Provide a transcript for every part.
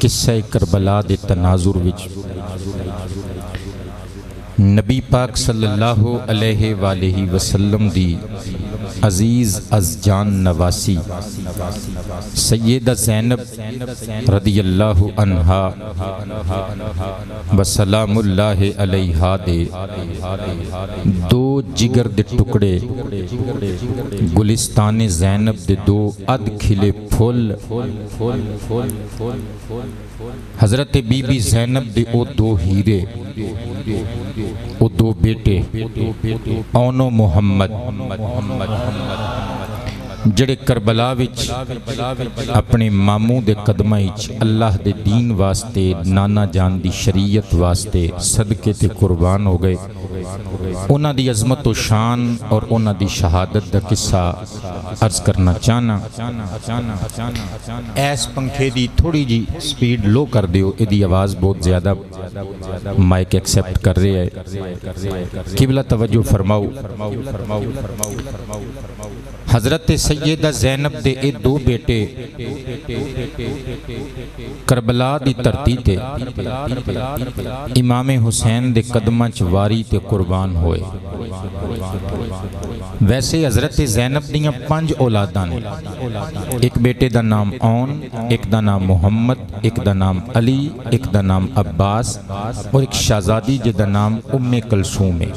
قصہ کربلا دے تناظر وچ نبی پاک صلی اللہ علیہ وآلہ وسلم دی عزیز از جان نواسی سیدہ زینب رضی اللہ عنہا وسلام اللہ علیہا دے دو جگر دے ٹکڑے گلستان زینب دے دو اد کھلے پھول حضرت بی بی زینب دے او دو ہیرے او دو بیٹے اون و محمد جڑے کربلا وچ اپنے ماموں دے قدمہ وچ اللہ دے دین واسطے نانا جان دی شریعت واسطے صدقے تے قربان ہو گئے انہاں دی عظمت و شان اور انہاں دی شہادت دا قصہ عرض کرنا چاہنا ایس پنکھے دی تھوڑی جی سپیڈ لو کر دیو ادی آواز بہت زیادہ مائک ایکسیپٹ کر رہے ہے قبلہ توجہ فرماؤ حضرت سیدہ زینب دے اے دو بیٹے کربلا دی دھرتی تے امام حسین دے قدمہ چواری تے قربان ہوئے ویسے حضرت زینب دیاں 5 اولاداں نے ایک بیٹے دا نام اون ایک دا نام محمد ایک دا نام علی ایک دا نام عباس اور ایک شہزادی جے دا نام ام کلثوم ہے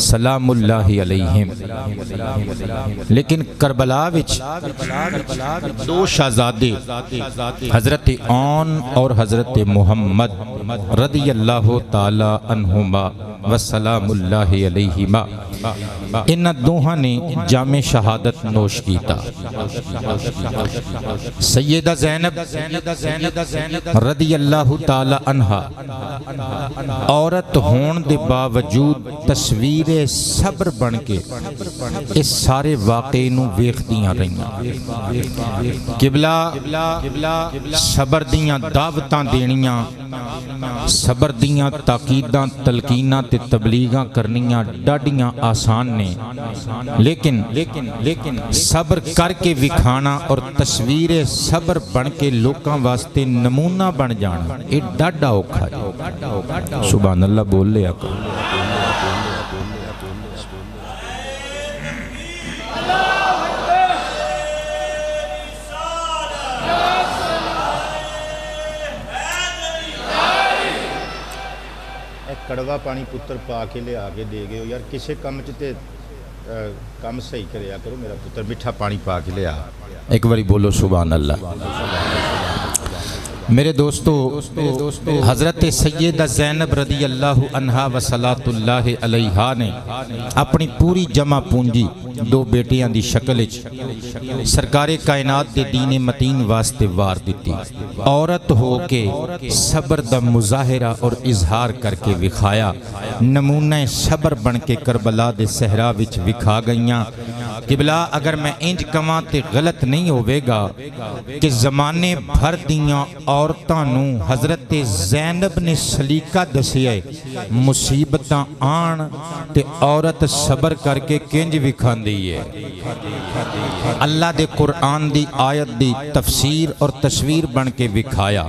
سلام اللہ علیہم لیکن کربلا وچ دو شہزادے حضرت اون اور حضرت محمد رضی اللہ تعالی عنہما وسلام اللہ علیہما ان دوہاں نے جام شہادت نوش کیتا سیدہ زینب رضی اللہ تعالی عنہا عورت ہون دے باوجود تصویر صبر بن کے اس سارے واقعے نو ویکھدیاں رہیاں قبلہ صبر دیاں دعوتاں دینیاں صبر دیاں تاکیداں تلقیناں تے تبلیغاں کرنیاں ڈاڈیاں آسان نے لیکن صبر کر کے وکھانا اور تصویر صبر بن کے لوکاں واسطے نمونہ بن جانا اے ڈاڈا اوکھا ہے سبحان اللہ بول لیا کرو کڑوا پانی پتر پا کے لے آگے دے گئے ہو یار کسے کم چتے کم صحیح کریا کرو میرا پتر میٹھا پانی پا کے لے آ ایک باری بولو سبحان اللہ میرے دوستو حضرت سیدہ زینب رضی اللہ عنہا وصلاۃ اللہ علیہا نے اپنی پوری جمع پونجی دو بیٹیاں دی شکل سرکار کائنات دے دین متین واسطے وار دیتی عورت ہو کے صبر دا مظاہرہ اور اظہار کر کے وکھایا نمونہ صبر بن کے کربلا دے صحرا وچ وکھا گئیاں قبلہ اگر میں انج کماں تے غلط نہیں ہوئے گا کہ زمانے بھر دیاں عورتاں نو حضرت زینب نے سلیقہ دسیا مصیبتاں آن تے عورت صبر کر کے کنج وکھان دی ہے اللہ دے قرآن دی آیت دی تفسیر اور تصویر بن کے وکھایا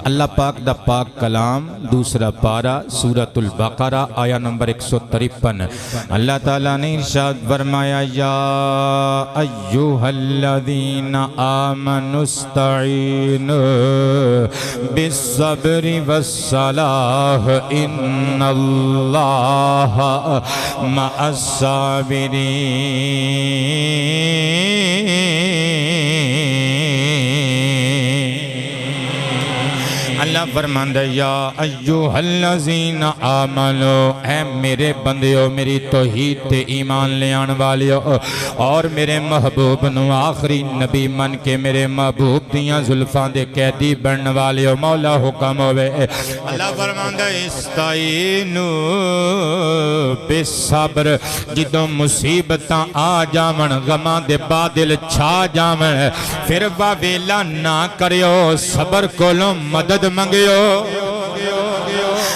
اللہ پاک دا پاک کلام دوسرا پارہ سورۃ البقرہ آیہ نمبر 153 اللہ تعالیٰ نے ارشاد فرمایا یا ایوہ الذین آمنوا استعینوا بالصبر والصلاح ان اللہ مع الصابرین اللہ فرماندہ یا ایوہ الذین آمنو اے میرے بندیو میری توحید تے ایمان لے آن والیو اور میرے محبوب نو آخری نبی من کے میرے محبوب دیاں زلفان دے قیدی بڑھن والیو مولا حکم ہوئے اللہ فرماندہ استعینو بالصبر جدوں مصیبتاں آ جامن غماں دے بادل چھا جامن پھر واویلا نہ کریو صبر کولوں مدد منگیو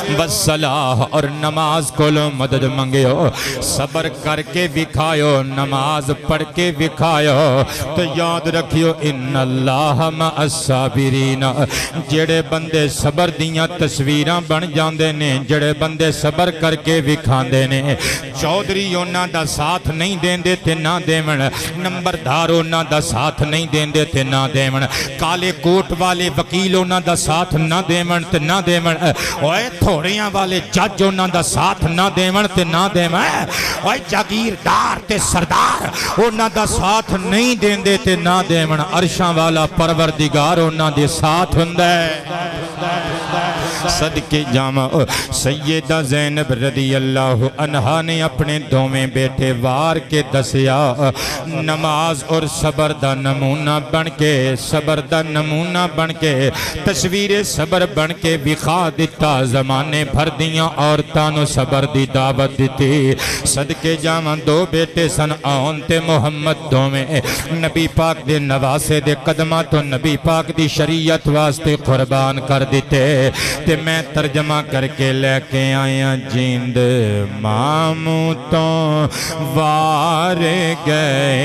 والصلاح اور نماز کولو مدد منگیو صبر کر کے وکھایو نماز پڑھ کے وکھایو تو یاد رکھیو ان اللہ مع الصابرین جڑے بندے صبر دیاں تصویراں بن جاندے نے جڑے بندے صبر کر کے وکھاندے نے چودھری انہاں دا ساتھ نہیں دیندے تے نہ دیون نمبردار انہاں دا ساتھ نہیں دیندے تے نہ دیون کالے کوٹ والے وکیل انہاں دا ساتھ نہ دیون تے نہ دیون اوئے تھوڑیاں والے جج انہاں دا ساتھ نہ دیون تے نہ دیون اوئے جاگیردار تے سردار انہاں دا ساتھ نہیں دیندے تے نہ دیون عرشاں والا پروردگار انہاں دے ساتھ ہوندا ہے صدقے جاواں سیدہ زینب رضی اللہ عنہا نے اپنے دوویں بیٹے وار کے دسیا نماز اور صبر دا نمونہ بن کے صبر دا نمونہ بن کے تصویر صبر بن کے وکھا دیتا زمانے بھر دیاں عورتاں نو صبر دی دعوت دیتی صدقے جاواں دو بیٹے سن آن تے محمد دوویں نبی پاک دے نواسے دے قدماں تو نبی پاک دی شریعت واسطے قربان کر دیتے تے میں ترجمہ کر کے لے کے آیا جیند ماموں تو وار گئے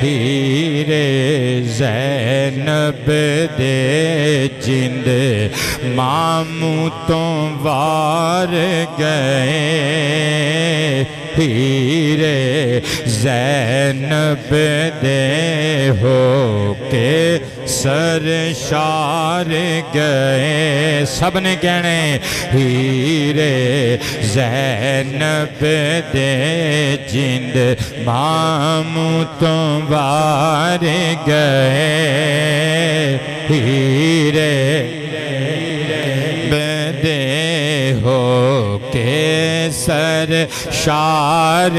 ہیرے زینب دے جیند ماموں تو وار گئے ہیرے زینب دے ہو کے سرشار گئے سب نے کہنے ہیرے زینب دے جند ماموں تم وار گئے ہیرے بدے ہو کے سرشار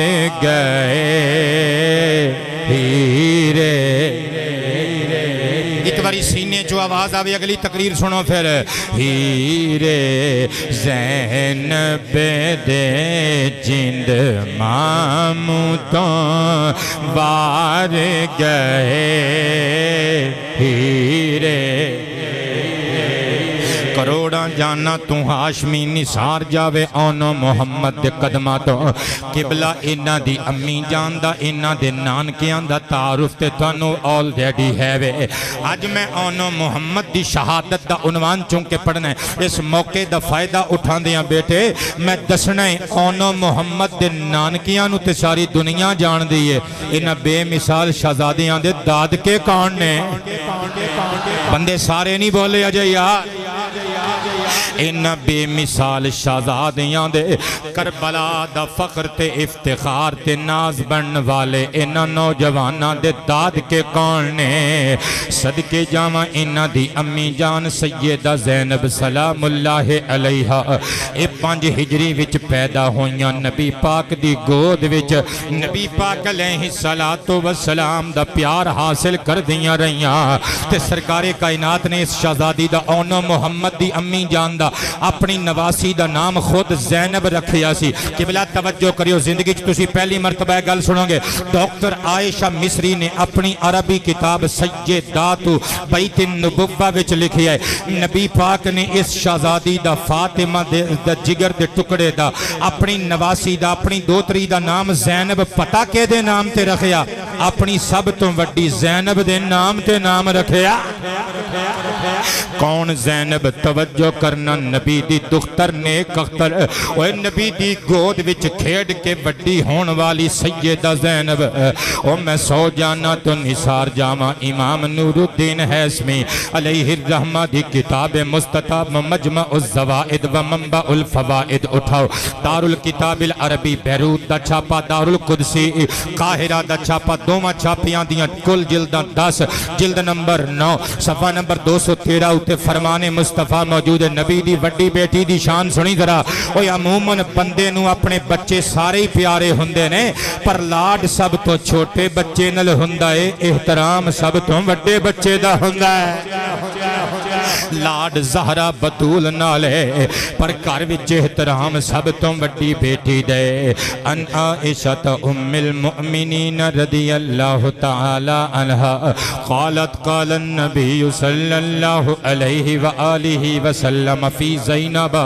گئے ہیرے ایک باری سینے جو آواز آوے اگلی تقریر سنو پھر ہیرے زینب دے جند ماموں تو وار گئے ہیرے کروڑاں جانا تو ہاشمی نثار جاوے آنو محمد دے قدمہ تو قبلہ انہ دی امی جان دا انہ دے نانکیاں دا تعارف تے تنو آلریڈی ہے وے آج میں آنو محمد دی شہادت دا عنوان چونکہ پڑھنا ہے اس موقع دا فائدہ اٹھان دیاں بیٹے میں دسنا ہے آنو محمد دے نانکیاں نو تے ساری دنیا جان دیئے انہ بے مثال شہزادیاں دے داد کے کاننے بندے سارے نہیں بولے اجے یار ان بے مثال شہزادیاں دے کربلا دا فخر تے افتخار تے ناز بن والے ان نوجواناں دے داد کے کون نے صدقے جاواں ان دی امی جان سیدہ زینب سلام اللہ علیہا اے 5 ہجری وچ پیدا ہویاں نبی پاک دی گود وچ نبی پاک علیہ السلام دا پیار حاصل کر دیاں رہیاں تے سرکار کائنات نے اس شہزادی دا اونو محمد دی امی جان دا اپنی نواسی دا نام خود زینب رکھیا سی قبلہ توجہ کریو زندگی تسی پہلی مرتبہ گل سنو گے ڈاکٹر عائشہ مصری نے اپنی عربی کتاب سیدات بیت النبوہ وچ لکھی ہے نبی پاک نے اس شہزادی دا فاطمہ دا جگر دے ٹکڑے دا اپنی نواسی دا اپنی دوتری دا نام زینب پتہ کے دے نام تے رکھیا اپنی سب تو وڈی زینب دے نام تے نام رکھیا کون زینب توجہ کرنا نبی دی دختر نیک اختر اوہ نبی دی گود وچ کھیڑ کے وڈی ہون والی سیدہ زینب اوہ میں سو جانا تو نثار جاما امام نور الدین حیثمی علیہ الرحمہ دی کتاب مستطاب مجمع الزوائد و منبع الفوائد اٹھاؤ دار الکتاب العربی بیروت دا چھاپا دار القدسی قاہرہ دا چھاپا دوما چھاپیاں دیاں کل جلدہ 10 جلد نمبر 9 صفحہ نمبر 213 اتے فرمان مصطفیٰ موجود ہے نبی دی وڈی بیٹی دی شان سنی ذرا اوہ عموماً بندے نو اپنے بچے سارے ہی پیارے ہوندے نے پر لاڈ سب تو چھوٹے بچے نل ہوندا ہے احترام سب تو وڈے بچے دا ہوندا ہے لاڈ زہرا بطول نال ہے پر گھر وچ احترام سب تو وڈی بیٹی دے ان عائشہ ام المؤمنین رضی اللہ تعالی عنہا قالت قال النبی صلی اللہ علیہ وآلہ وسلم فی زینب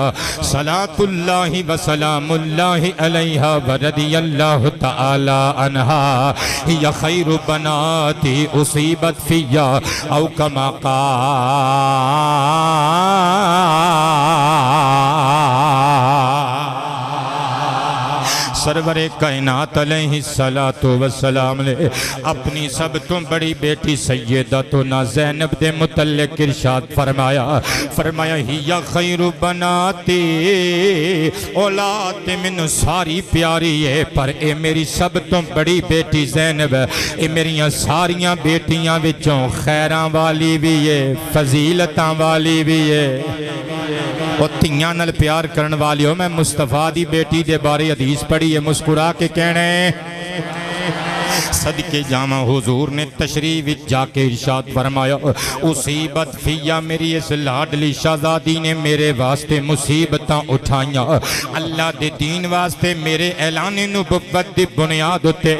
صلاة اللہ وسلام اللہ علیہا ورضی اللہ تعالی عنہا ہی خیر بناتی اصیبت فیا او کما سرور کائنات علیہ السلام نے اپنی سب تو بڑی بیٹی سیدتنا زینب دے متعلق ارشاد فرمایا ہی خیر بناتی اولاد من ساری پیاری ہے پر اے میری سب تو بڑی بیٹی زینب اے میریاں ساریاں بیٹیاں وچوں خیراں والی بھی ہے فضیلتاں والی بھی ہے اور تیاں نال پیار کرن والی ہو میں مصطفیٰ دی بیٹی دے بارے حدیث پڑھی ہے مسکرا کے کہنے صدقے جامع حضور نے تشریف جا کے ارشاد فرمایا اصیبت فیا میری اس لاڈلی شہزادی نے میرے واسطے مصیبتاں اٹھائیاں اللہ دے دین واسطے میرے اعلان نبوت دی بنیاد ہوتے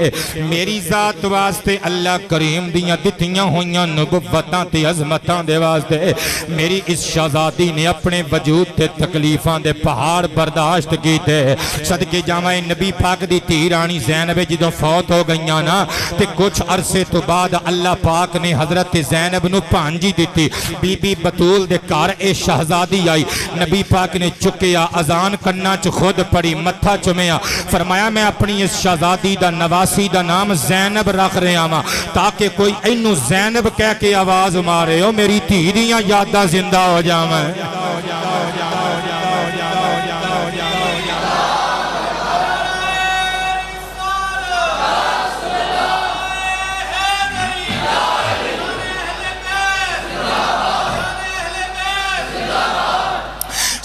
میری ذات واسطے اللہ کریم دیاں دتیاں ہویاں نبوتاں تے عظمتاں دے واسطے میری اس شہزادی نے اپنے وجود تے تکلیفاں دے پہاڑ برداشت کیتے صدقے جامع نبی پاک دی دھی رانی زینب جدوں فوت ہو گئیاں نا تے کچھ عرصے تو بعد اللہ پاک نے حضرت زینب نو پانجی دیتی بی بی بطول دے کار اے شہزادی آئی نبی پاک نے چکیا اذان کرنا چ خود پڑی متھا چمیا فرمایا میں اپنی اس شہزادی دا نواسی دا نام زینب رکھ رہا ہاں تاکہ کوئی اینو زینب کہہ کے آواز مارے ہو میری دھی دیاں یاداں زندہ ہو جاویں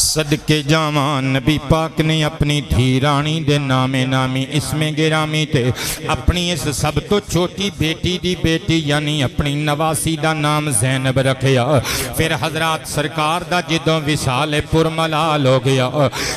صدقے جاوان نبی پاک نے اپنی دھی رانی دے نامے نامی اسم گرامی تے اپنی اس سب تو چھوٹی بیٹی دی بیٹی یعنی اپنی نواسی دا نام زینب رکھیا پھر حضرات سرکار دا جدوں وصال پرملال ہو گیا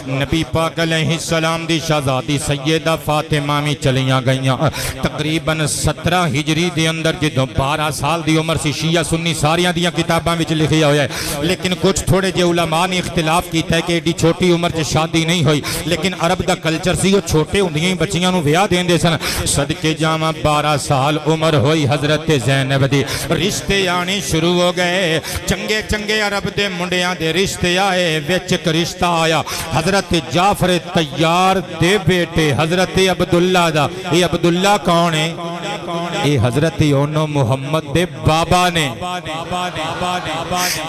نبی پاک علیہ السلام دی شہزادی سیدہ فاطمہ میں چلیاں گئیاں تقریباً 17 ہجری دے اندر جدوں 12 سال دی عمر سی شیعہ سنی ساریاں دیاں کتاباں وچ لکھیا ہویا ہے لیکن کچھ تھوڑے جے علماء نے اختلاف کی ہے کہ ایڈی چھوٹی عمر سے شادی نہیں ہوئی لیکن عرب دا کلچر سی وہ چھوٹے ہوندیاں ہی بچیاں نو ویاہ دین دے سن صدقے جامع 12 سال عمر ہوئی حضرت زینب دی رشتے آنے شروع ہو گئے چنگے چنگے عرب دے منڈیاں دے رشتے آئے وچ ایک رشتہ آیا حضرت جعفر طیار دے بیٹے حضرت عبداللہ دا یہ عبداللہ کون ہے یہ حضرت اونو محمد دے بابا نے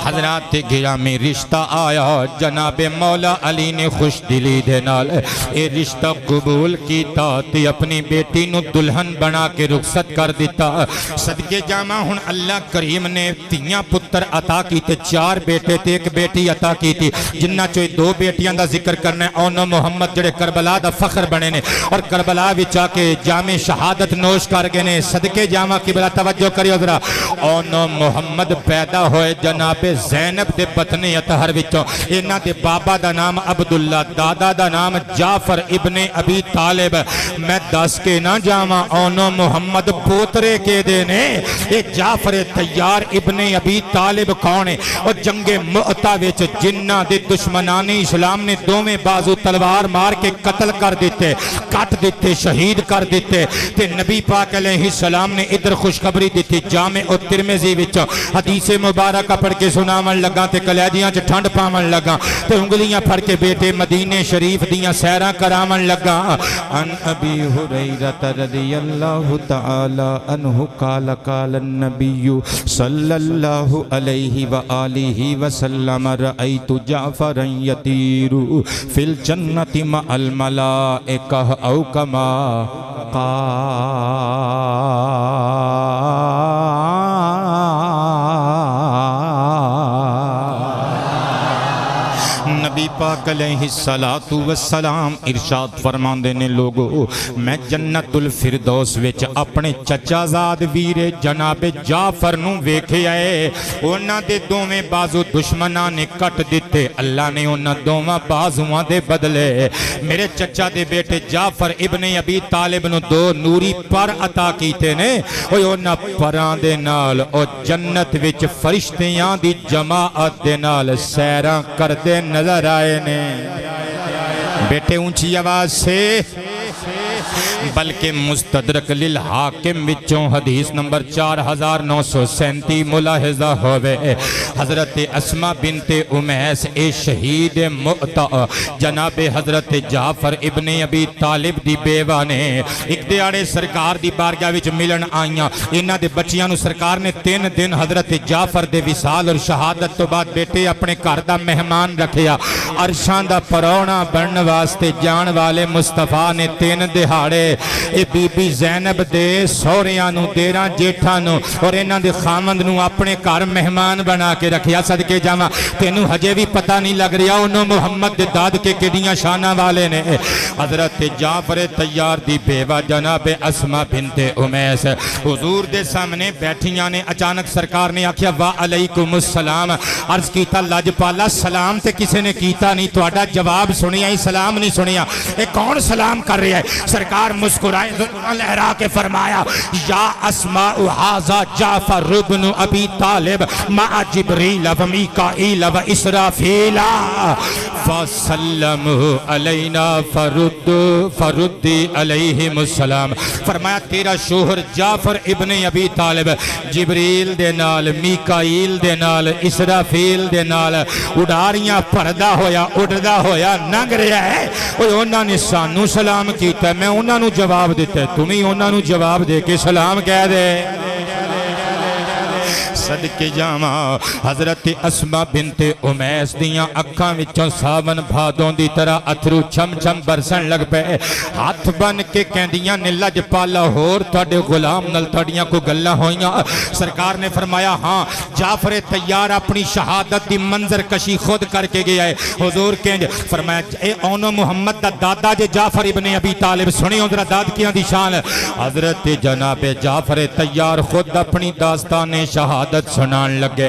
حضرت گرامی رشتہ آیا جناب مولا علی نے خوش دلی دے نال اے رشتہ قبول کیتا تے اپنی بیٹی نو دلہن بنا کے رخصت کر دیتا صدقے جامع ہن اللہ کریم نے تیاں پتر عطا کیتے 4 بیٹے تے 1 بیٹی عطا کیتی جنہ چوئی 2 بیٹیاں دا ذکر کرنا ہے اونو محمد جڑے کربلا دا فخر بنے نے اور کربلا وچ آ کے جامع شہادت نوش کر گئے نے صدقے جامع کی بلا توجہ کریو ذرا اونو محمد پیدا ہوئے جناب زینب دے بطن اطہر وچوں انہاں دے بابا دا نام عبداللہ دادا دا نام جعفر ابن ابی طالب میں دس کے نہ جاواں اونو محمد پوترے کے دینے یہ جعفر طیار ابن ابی طالب کون ہے اور جنگ مؤتہ وچ جنہ دے دشمنان اسلام نے دوویں بازو تلوار مار کے قتل کر دیتے کٹ دیتے شہید کر دیتے تے نبی پاک علیہ السلام نے ادھر خوشخبری دیتی جامع اور ترمذی وچ حدیث مبارکہ پڑھ کے سناون لگا تے کلیجیاں چ ٹھنڈ پاون لگا تے انگلیاں پھڑ کے بیٹے مدینے شریف دیاں سیراں کراون لگا ان ابی ہریرہ رضی اللہ تعالی عنہ قال قال النبی صلی اللہ علیہ وآلہ وسلم رأیت جعفرا یطیر فی الجنت مع الملائکہ او کما نبی پاک پاک علیہ الصلوۃ والسلام ارشاد فرماندے نے لوگو میں جنت الفردوس وچ اپنے چچا زاد ویرے جناب جعفر نو ویکھیا اے انہاں دے دوویں بازو دشمناں نے کٹ دتے اللہ نے انہاں دوواں بازواں دے بدلے میرے چچا دے بیٹے جعفر ابن ابی طالب نو 2 نوری پر عطا کیتے نے اوے انہاں پراں دے نال او جنت وچ فرشتیاں دی جماعت دے نال سیراں کردے نظر آئے نے بیٹے اونچی آواز سے بلکہ مستدرک للحاکم وچوں حدیث نمبر 4937 ملاحظہ ہوئے حضرت اسماء بنت امیس اے شہید مؤتہ جناب حضرت جعفر ابن ابی طالب دی بیوہ نے ایک دیاڑے سرکار دی بارگاہ وچ ملن آئیاں انہاں دے بچیاں نو سرکار نے 3 دن حضرت جعفر دے وصال اور شہادت تو بعد بیٹے اپنے گھر دا مہمان رکھیا عرشاں دا پرونا بنن واسطے جان والے مصطفیٰ نے 3 دہاڑے اے بی بی زینب دے سوریاں نو دیراں جیٹھاں نو اور انہاں دے خامند نو اپنے گھر مہمان بنا کے رکھیا صدقے جاواں تینوں ہجے بھی پتہ نہیں لگ رہا انہوں محمد دے داد کے کڈیاں شاناں والے نے حضرت جعفر طیار دی بیوہ جناب اسماء بنت امیس حضور دے سامنے بیٹھیاں نے اچانک سرکار نے آکھیا وعلیکم السلام عرض کیتا لاجپالا سلام تے کسے نے کیتا نہیں تہاڈا جواب سنیا ہی سلام نہیں سنیا اے کون سلام کر رہا ہے سرکار مسکرائے لہرا کے فرمایا یا اسماء ھذا جعفر ابن ابی طالب مع جبریل و میکائیل و اسرافیل فسلم علینا فردی علیہم السلام فرمایا تیرا شوہر جعفر ابن ابی طالب جبریل دے نال میکائیل دے نال اسرافیل دے نال اڈاریاں پردہ اڑدا ہویا ننگ رہا ہے انہاں نے سانو سلام کیتا میں انہاں نو جواب دیتا ہے تمہیں انہاں نو جواب دے کے سلام کہہ دے صدقے جاواں حضرت اسماء بنت امیس دیاں اکھاں وچوں ساون بھادوں دی طرح اتھرو چھم چھم برسن لگ پئے ہاتھ بن کے کہندیاں نے لجپالا ہور تہاڈے غلام نال تہاڈیاں کو گلاں ہوئیاں سرکار نے فرمایا ہاں جعفر طیار اپنی شہادت دی منظر کشی خود کر کے گیا ہے حضور کہیں فرمایا اے اونو محمد دا دادا جے جعفر ابن ابی طالب سنی ذرا دادکیاں دی شان حضرت جناب جعفر طیار خود اپنی داستان شہادت سنان لگے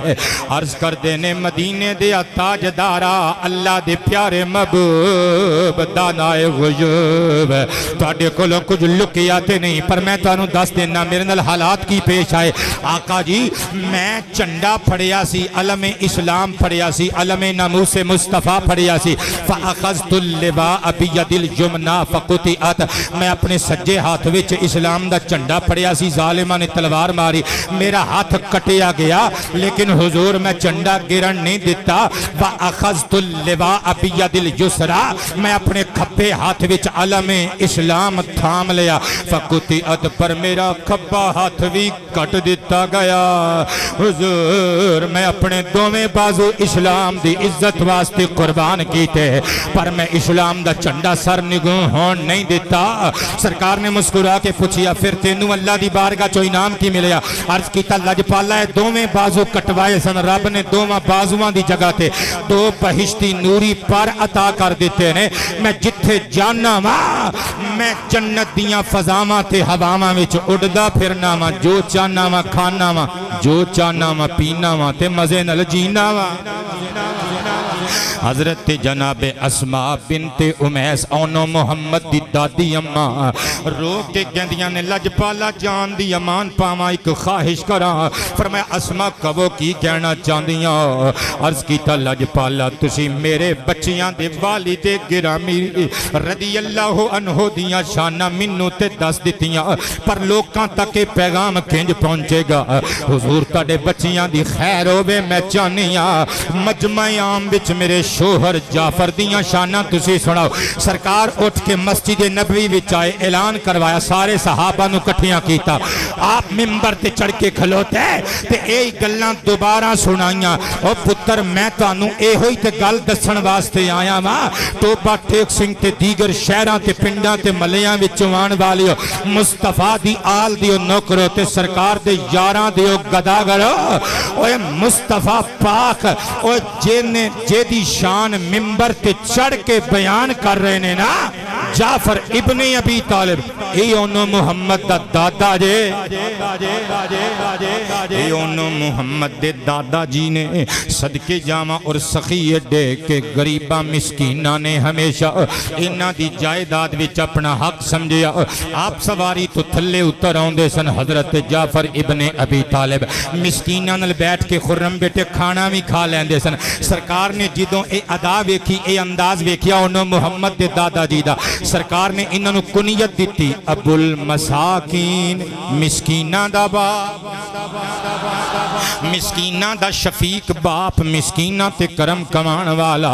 عرض کر دینے مدینے دے تاجدارا اللہ دے پیارے محبوب دانائے غیوب تواڈے کولوں کچھ لکیا تے نہیں پر میں تانوں دس دینا میرے نال حالات کی پیش آئے آقا جی میں چنڈا پھڑیا سی علم اسلام پھڑیا سی علم ناموس مصطفیٰ پھڑیا سی فاخذت اللواء بید الجمنا فقطعت میں اپنے سجے ہاتھ وچ اسلام دا چنڈا پھڑیا سی ظالماں نے تلوار ماری میرا ہاتھ کٹیا گیا لیکن حضور میں چنڈا گرن نہیں دیتا وَأَخَذْتُ اللِّوَاءَ بِيَدِ الْيُسْرَى میں اپنے کھپے ہاتھ وچ علم اسلام تھام لیا فقطعت پر میرا کھپا ہاتھ بھی کٹ دیتا گیا حضور میں اپنے دوویں بازو اسلام دی عزت واسطے قربان کیتے پر میں اسلام دا چنڈا سر نگوں ہون نہیں دیتا سرکار نے مسکرا کے پوچھیا پھر تینوں اللہ دی بارگاہ چو انعام کی ملیا عرض کیتا لجپالا ہے دوویں بازو کٹوائے سن رب نے دوواں بازوان دی جگہ تے 2 بہشتی نوری پر عطا کر دیتے نے میں جتھے جانا ماں میں جنت دیاں فضاواں تے ہواواں وچ اڑدا پھرنا ماں جو چاہنا ماں کھانا ماں جو چاہنا ماں پینا ماں تے مزے نال جینا ماں حضرت جناب اسماء بنت امیس اونو محمد دی دادی اماں رو کے گندیاں نے لجپالا جان دی امان پاواں ایک خواہش کراں فرمایا اسماء کبو کی کہنا چاندیاں عرض کیتا لجپالا تسی میرے بچیاں دے والد گرامی رضی اللہ عنہ دیاں شانہ منو تے دس دیتیاں پر لوکاں تک پیغام کنج پہنچے گا حضور تاڑے بچیاں دی خیر ہوئے میں چانیاں مجمع عام وچ میرے شوہر جعفر دیاں شانہ تسی سناؤ سرکار اٹھ کے مسجد نبوی وچ آئے اعلان کروایا سارے صحابہ نو کٹھیاں کیتا آپ ممبر تے چڑھ کے کھلوتے تے اے گلاں دوبارہ سنائیاں او پتر میں تانوں اے ہوئی تے گل دسن واسطے آیا ماں ٹوپا ٹیک سنگھ تے دیگر شہراں تے پنڈاں تے ملیاں وچ آن والیو مصطفیٰ دی آل دیو نوکرو تے سرکار دے یاراں دیو ادا کرو اوے مصطفیٰ پاک او جے دی شان ممبر تے چڑھ کے بیان کر رہے نے نا جعفر ابن ابی طالب اے انہوں محمد دا دادا جے اے انہوں محمد دے دادا جی نے صدقے جامع اور سخی اڈے کے غریبہ مسکینہ نے ہمیشہ انہاں دی جائیداد وچ اپنا حق سمجھیا آپ سواری تو تھلے اتر آؤندے سن حضرت جعفر ابن ابی طالب مسکینہ نل بیٹھ کے خرم بیٹے کھانا بھی کھا لیندے سن سرکار نے جدوں اے ادا ویکھی اے انداز ویکھیا انہوں محمد دے دادا جی دا سرکار نے انہوں نے کنیت دیتی ابو المساکین مسکینہ دا باپ مسکینہ دا شفیق باپ مسکینہ تے کرم کمان والا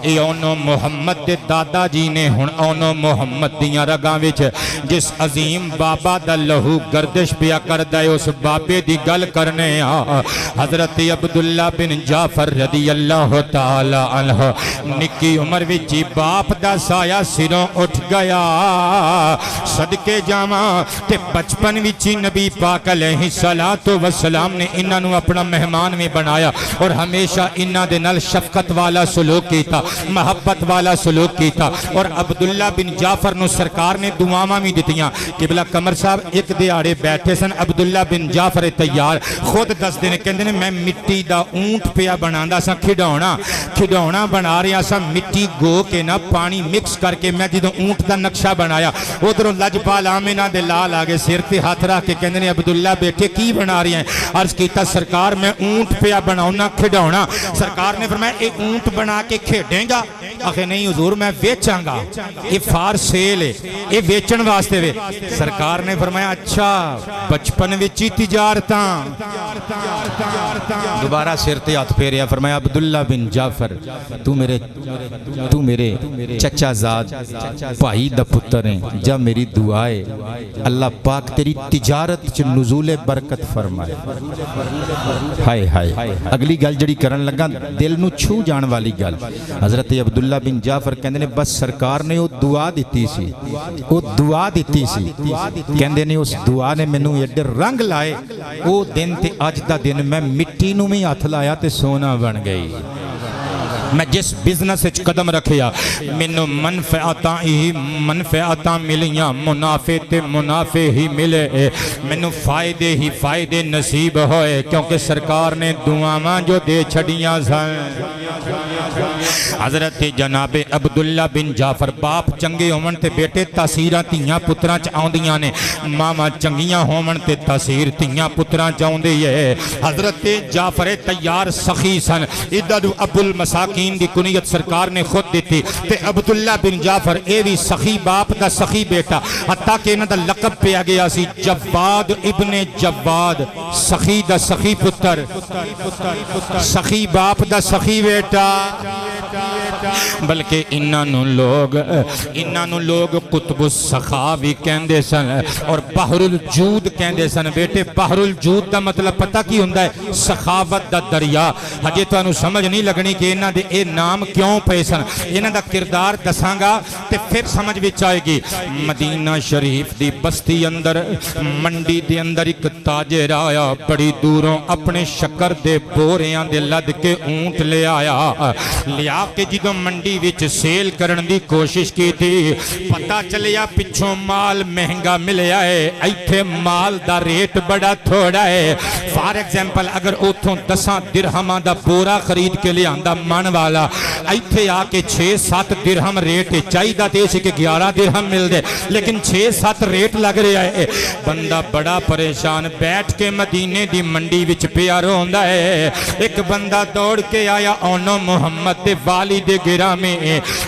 اے انہوں محمد دے دادا جی نے ہن انہوں محمد دیاں رگاں وچ جس عظیم بابا دا لہو گردش پیا کردہ ہے اس بابے دی گل کرنے حضرت عبداللہ بن جعفر رضی اللہ تعالی عنہ نکی عمر وچ باپ دا سایہ سروں اٹھ گیا صدقے جاواں تے بچپن وچ نبی پاک علیہ السلام نے انہاں نو اپنا مہمان میں بنایا اور ہمیشہ انہاں دے نال شفقت والا سلوک کیتا محبت والا سلوک کیتا اور عبداللہ بن جعفر نو سرکار نے دعاواں بھی دتیاں قبلہ قمر صاحب ایک دیہاڑے بیٹھے سن عبداللہ بن جعفر تیار خود دس دینے کہندے نے میں مٹی دا اونٹ پیا بناندا سا کھڈونا بنا رہا سا مٹی گو کے نا پانی مکس کر کے میں جدوں اونٹ دا نقشہ بنایا ادھروں لجپال آمنہ دے لال آگے سر تے ہاتھ رکھ کے کہندے نے عبداللہ بیٹے کی بنا رہی ہیں عرض کیتا سرکار میں اونٹ پیا بناؤنا کھڈونا سرکار نے فرمایا ایک اونٹ بنا کے کھیڈیں گا آخر نہیں حضور میں ویچاں گا یہ فار سیل ہے یہ ویچن واسطے وے سرکار نے فرمایا اچھا بچپن وچی تجارتاں دوبارہ سر تے ہاتھ پھیریا فرمایا عبداللہ بن جعفر تو میرے چچا زاد بھائی دا پتر ہیں جب میری دعائے اللہ پاک تیری تجارت چ نزول برکت فرمائے ہائے ہائے اگلی گل جڑی کرن لگا دل نو چھو جان والی گل حضرت عبداللہ بن جعفر کہندے نے بس سرکار نے وہ دعا دیتی سی کہندے نے اس دعا نے مینوں ایڈے رنگ لائے او دن تے اج دا دن میں مٹی نو بھی ہاتھ لایا تے سونا بن گئی میں جس بزنس وچ قدم رکھیا مینوں منفعتاں ملیاں منافع تے منافع ہی ملے مینوں فائدے ہی فائدے نصیب ہوئے کیونکہ سرکار نے دعاواں جو دے چھڑیاں سن حضرت جناب عبداللہ بن جعفر باپ چنگے ہون تے بیٹے تاثیراں تیاں پتراں چ آوندیاں نے ماما چنگیاں ہون تے تاثیر تیاں پتراں چ آوندی ہے حضرت جعفر تیار سخی سن ادھر ابو المساکین دی کنیت سرکار نے خود دیتی تے عبداللہ بن جعفر اے بھی سخی باپ دا سخی بیٹا حتیٰ کہ انہاں دا لقب پیا گیا سی جواد ابن جواد سخی دا سخی پتر سخی باپ دا سخی بیٹا بلکہ انہاں نو لوگ قطب السخا بھی کہندے سن اور بحر الجود کہندے سن بیٹے بحر الجود دا مطلب پتہ کی ہوندا ہے سخاوت دا دریا ہجے تانوں سمجھ نہیں لگنی کہ انہاں دے اے نام کیوں پے سن انہاں دا کردار دساں گا تے پھر سمجھ وچ آئے گی مدینہ شریف دی بستی اندر منڈی دے اندر ایک تاجر آیا بڑی دوروں اپنے شکر دے بوریاں دے لد کے اونٹ لے آیا لیا کے جدوں منڈی وچ سیل کرن دی کوشش کی تھی پتہ چلیا پچھوں مال مہنگا ملیا ہے ایتھے مال دا ریٹ بڑا تھوڑا ہے فار ایگزامپل اگر اتھوں 10 درہماں دا بورا خرید کے لے آندا من والا ایتھے آ کے 6-7 درہم ریٹ چاہیدا تے سی کہ 11 درہم مل دے لیکن 6-7 ریٹ لگ رہا ہے بندہ بڑا پریشان بیٹھ کے مدینے دی منڈی وچ پیا روندا ہے ایک بندہ دوڑ کے آیا اونوں محمد دے والد گرامی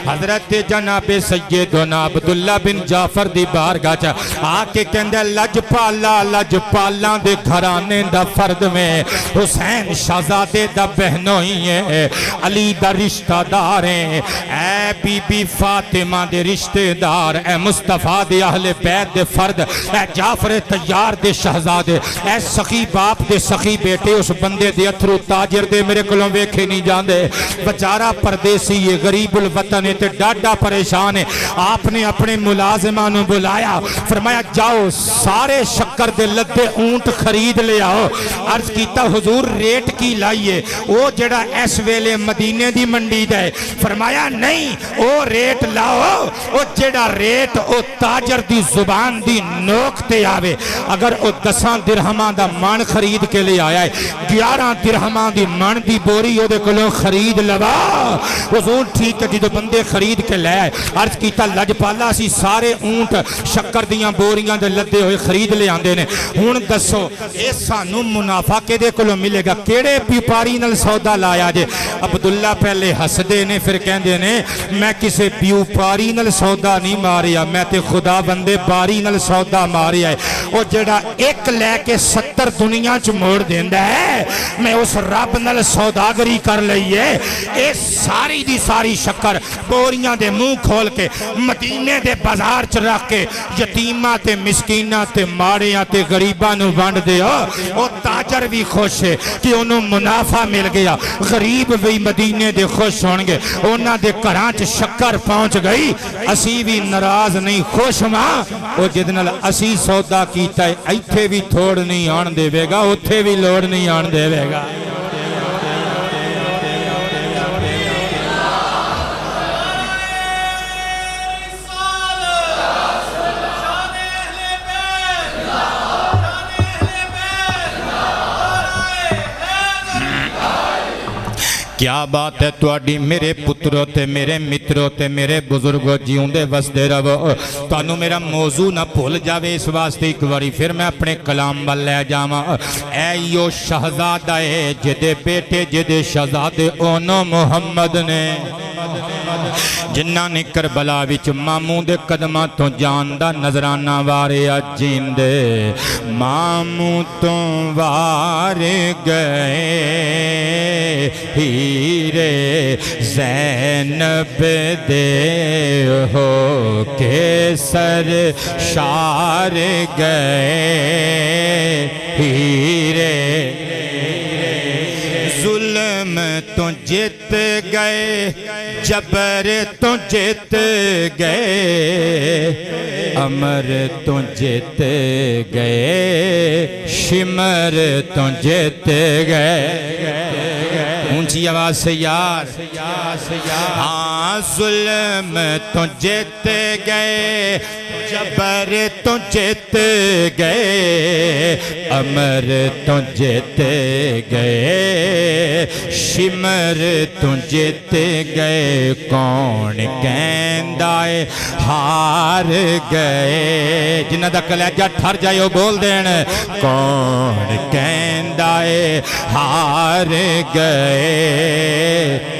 حضرت جناب سیدنا عبداللہ بن جعفر دی بارگاہ چ آ کے کہندے لجپالاں دے گھرانے دا فرد میں حسین شہزادے دا بہنوئی ہے علی دا رشتہ دار ہے اے بی بی فاطمہ دے رشتہ دار اے مصطفیٰ دے اہل بیت دے فرد اے جعفر تیار دے شہزادے اے سخی باپ دے سخی بیٹے اس بندے دے اتھرو تاجر دے میرے کولوں ویکھے نہیں جاندے بیچارہ پردیسی دی ہے غریب الوطن ہے تے ڈاڈا پریشان ہے آپ نے اپنے ملازمہ نو بلایا فرمایا جاؤ سارے شکر دے لدے اونٹ خرید لے آؤ عرض کیتا حضور ریٹ کی لائیے وہ جڑا اس ویلے مدینے دی منڈی دے فرمایا نہیں وہ ریٹ لاؤ وہ جڑا ریٹ وہ تاجر دی زبان دی نوک تے آوے اگر وہ 10 درہماں دا من خرید کے لے آیا ہے 11 درہماں دی من دی بوری وہ دے کلوں خرید لوا حضور ٹھیک ہے جدو بندے خرید کے لے آئے عرض کیتا لجپالا سی سارے اونٹ شکر دیاں بوریاں دے لدے ہوئے خرید لے آندے نے ہون دسو اے سانو منافع کے دے کلوں ملے گا کیڑے بیپاری نل سودا لایا جے عبداللہ پہلے ہس دے نے پھر کہندے نے میں کسے بیپاری نل سودا نہیں ماریا میں تے خدا بندے باری نل سودا ماریا ہے وہ جڑا ایک لے کے 70 دنیا چ موڑ دیندہ ہے میں اس رب نل سوداگری کر لئیے اے ساری دی ساری شکر بوریاں دے منہ کھول کے مدینے دے بازار چ رکھ کے یتیماں تے مسکیناں تے ماڑیاں تے غریباں نو ونڈ دے او تاجر بھی خوش ہے کہ انہوں منافع مل گیا غریب بھی مدینے دے خوش ہونگے انہاں دے گھراں چ شکر پہنچ گئی اسی بھی ناراض نہیں خوش ماں او جدنال اسی سودا کیتا ہے ایتھے بھی تھوڑ نہیں آن دے گا اتھے بھی لوڑ نہیں آن دے گا کیا بات ہے تواڈی میرے پترو تے میرے مترو تے میرے بزرگو جیوں دے وسدے رہو تانوں میرا موضوع نہ بھول جاوے اس واسطے ایک باری پھر میں اپنے کلام ول لے جاواں اے یو شہزادہ ہے جدے بیٹے جدے شہزادے اونو محمد نے جنہاں نے کربلا وچ ماموں دے قدماں تو جان دا نظرانہ وارے جیندے ماموں تو وار گئے ہیرے زینب دے ہو کے سر شار گئے ہیرے ظلم تو جیت گئے جبر تو جیت گئے امر تو جیت گئے شمر تو جیت گئے اونچی آواز سے یار ہاں ظلم تو جیت گئے جبر تو جیت گئے امر تو جیت گئے شمر تو جیت گئے کون کہندائے ہار گئے جنہ دا کلیجہ ٹھر جائے وہ بول دین کون کہندائے ہار گئے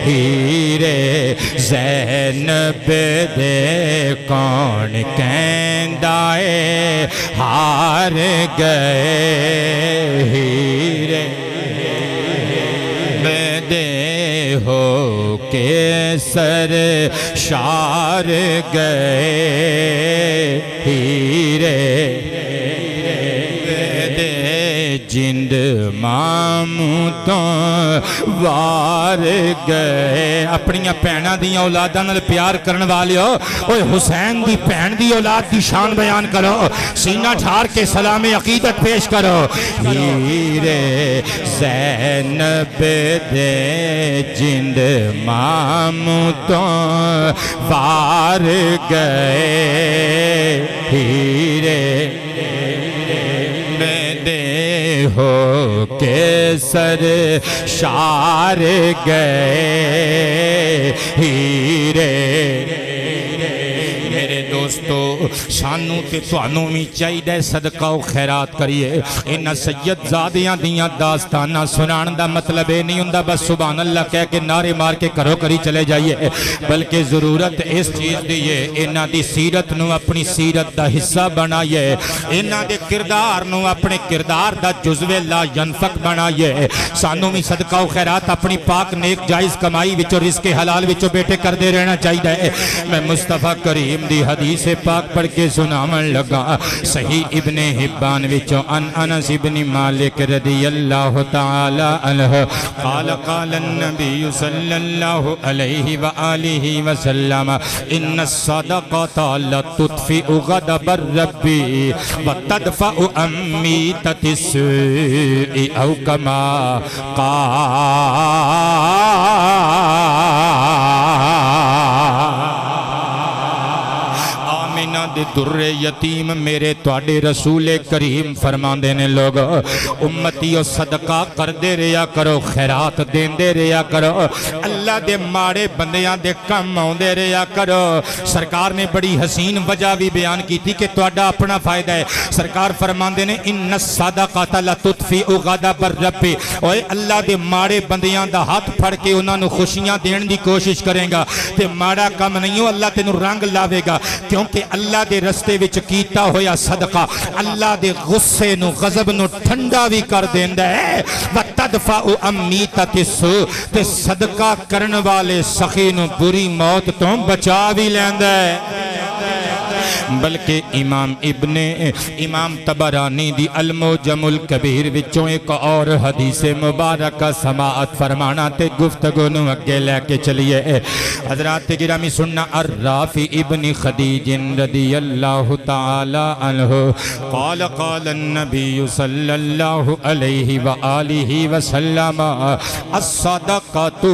ہیرے زینب دے کون کہندائے ہار گئے ہیرے دے ہو کے سر شار گئے ہیرے جند ماموں تو وار گئے اپنی بھیناں دی اولاداں نال پیار کرن والیو اوے حسین دی بھین دی اولاد دی شان بیان کرو سینہ ٹھار کے سلام عقیدت پیش کرو ہیرے زینب دے جند ماموں تو وار گئے ہیرے ہو کے سر شار گئے ہیرے میرے دوستو سانو تے توانوں بھی چاہیے صدقہ و خیرات کریے انہاں سید زادیاں دیاں داستانہ سنان دا مطلب ہے نہیں ہوندا بس سبحان اللہ کہہ کے نعرے مار کے کرو کری چلے جائیے بلکہ ضرورت اس چیز دی ہے انہاں دی سیرت نو اپنی سیرت دا حصہ بنائیے انہاں دے کردار نو اپنے کردار دا جزو لا ینفق بنائیے سانو بھی صدقہ و خیرات اپنی پاک نیک جائز کمائی وچو رزق حلال وچو بیٹے کر دے رہنا چاہیے میں مصطفیٰ کریم دی حدیث پاک پڑھ کے سناون لگا صحیح ابن حبان وچوں ان انس ابن مالک رضی اللہ تعالی عنہ قال قال النبی صلی اللہ علیہ وآلہ وسلم ان الصدقۃ لتطفئ غضب الرب وتدفع امیتۃ السوء او کما آمینہ دے در یتیم میرے تواڈے رسول کریم فرماندے نے لوگ امتیو صدقہ کر دے رہیا کرو خیرات دین دے رہیا کرو اللہ دے ماڑے بندیاں دے کم آن دے رہیا کرو سرکار نے بڑی حسین وجہ بھی بیان کی تھی کہ تواڈا اپنا فائدہ ہے سرکار فرماندے نے ان الصدقۃ لتطفئ غضب الرب اوے اللہ دے ماڑے بندیاں دا ہاتھ پھڑ کے انہاں نو خوشیاں دین دی کوشش کرے گا تے ماڑا کم نہیں ہو اللہ تینوں رنگ لاوے گا کیونکہ اللہ دے رستے وچ کیتا ہویا صدقہ اللہ دے غصے نو غضب نو ٹھنڈا بھی کر دیندا ہے وتدفع امیتۃ السوء تے صدقہ کرن والے سخی نو بری موت تو بچا بھی لیندا ہے بلکہ امام طبرانی دی المعجم الکبیر وچوں ایک اور حدیث مبارکہ سماعت فرمانا تے گفتگو نو اگے لے کے چلیے حضرات گرامی سننا الرافع ابن خدیج رضی اللہ تعالی عنہ قال قال النبی صلی اللہ علیہ وآلہ وسلم الصدقۃ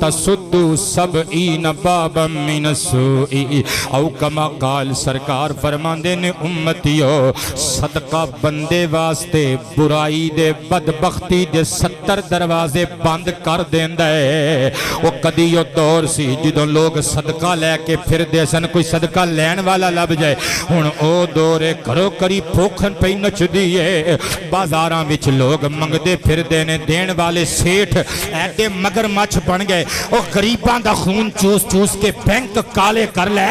تسد 70 بابا من السوء او کما قال سرکار فرماندے نے امتیو صدقہ بندے واسطے برائی دے بدبختی دے 70 دروازے بند کر دیندا ہے وہ کدیو دور سی جدوں لوگ صدقہ لے کے پھر دے سن کوئی صدقہ لین والا لب جائے ہن او دورے کرو کری پوکھن پئی نچ دیئے بازاراں وچ لوگ منگدے پھر دینے دین والے سیٹھ ایڈے مگر مچھ بن گئے او غریباں دا خون چوس چوس کے بینک کالے کر لے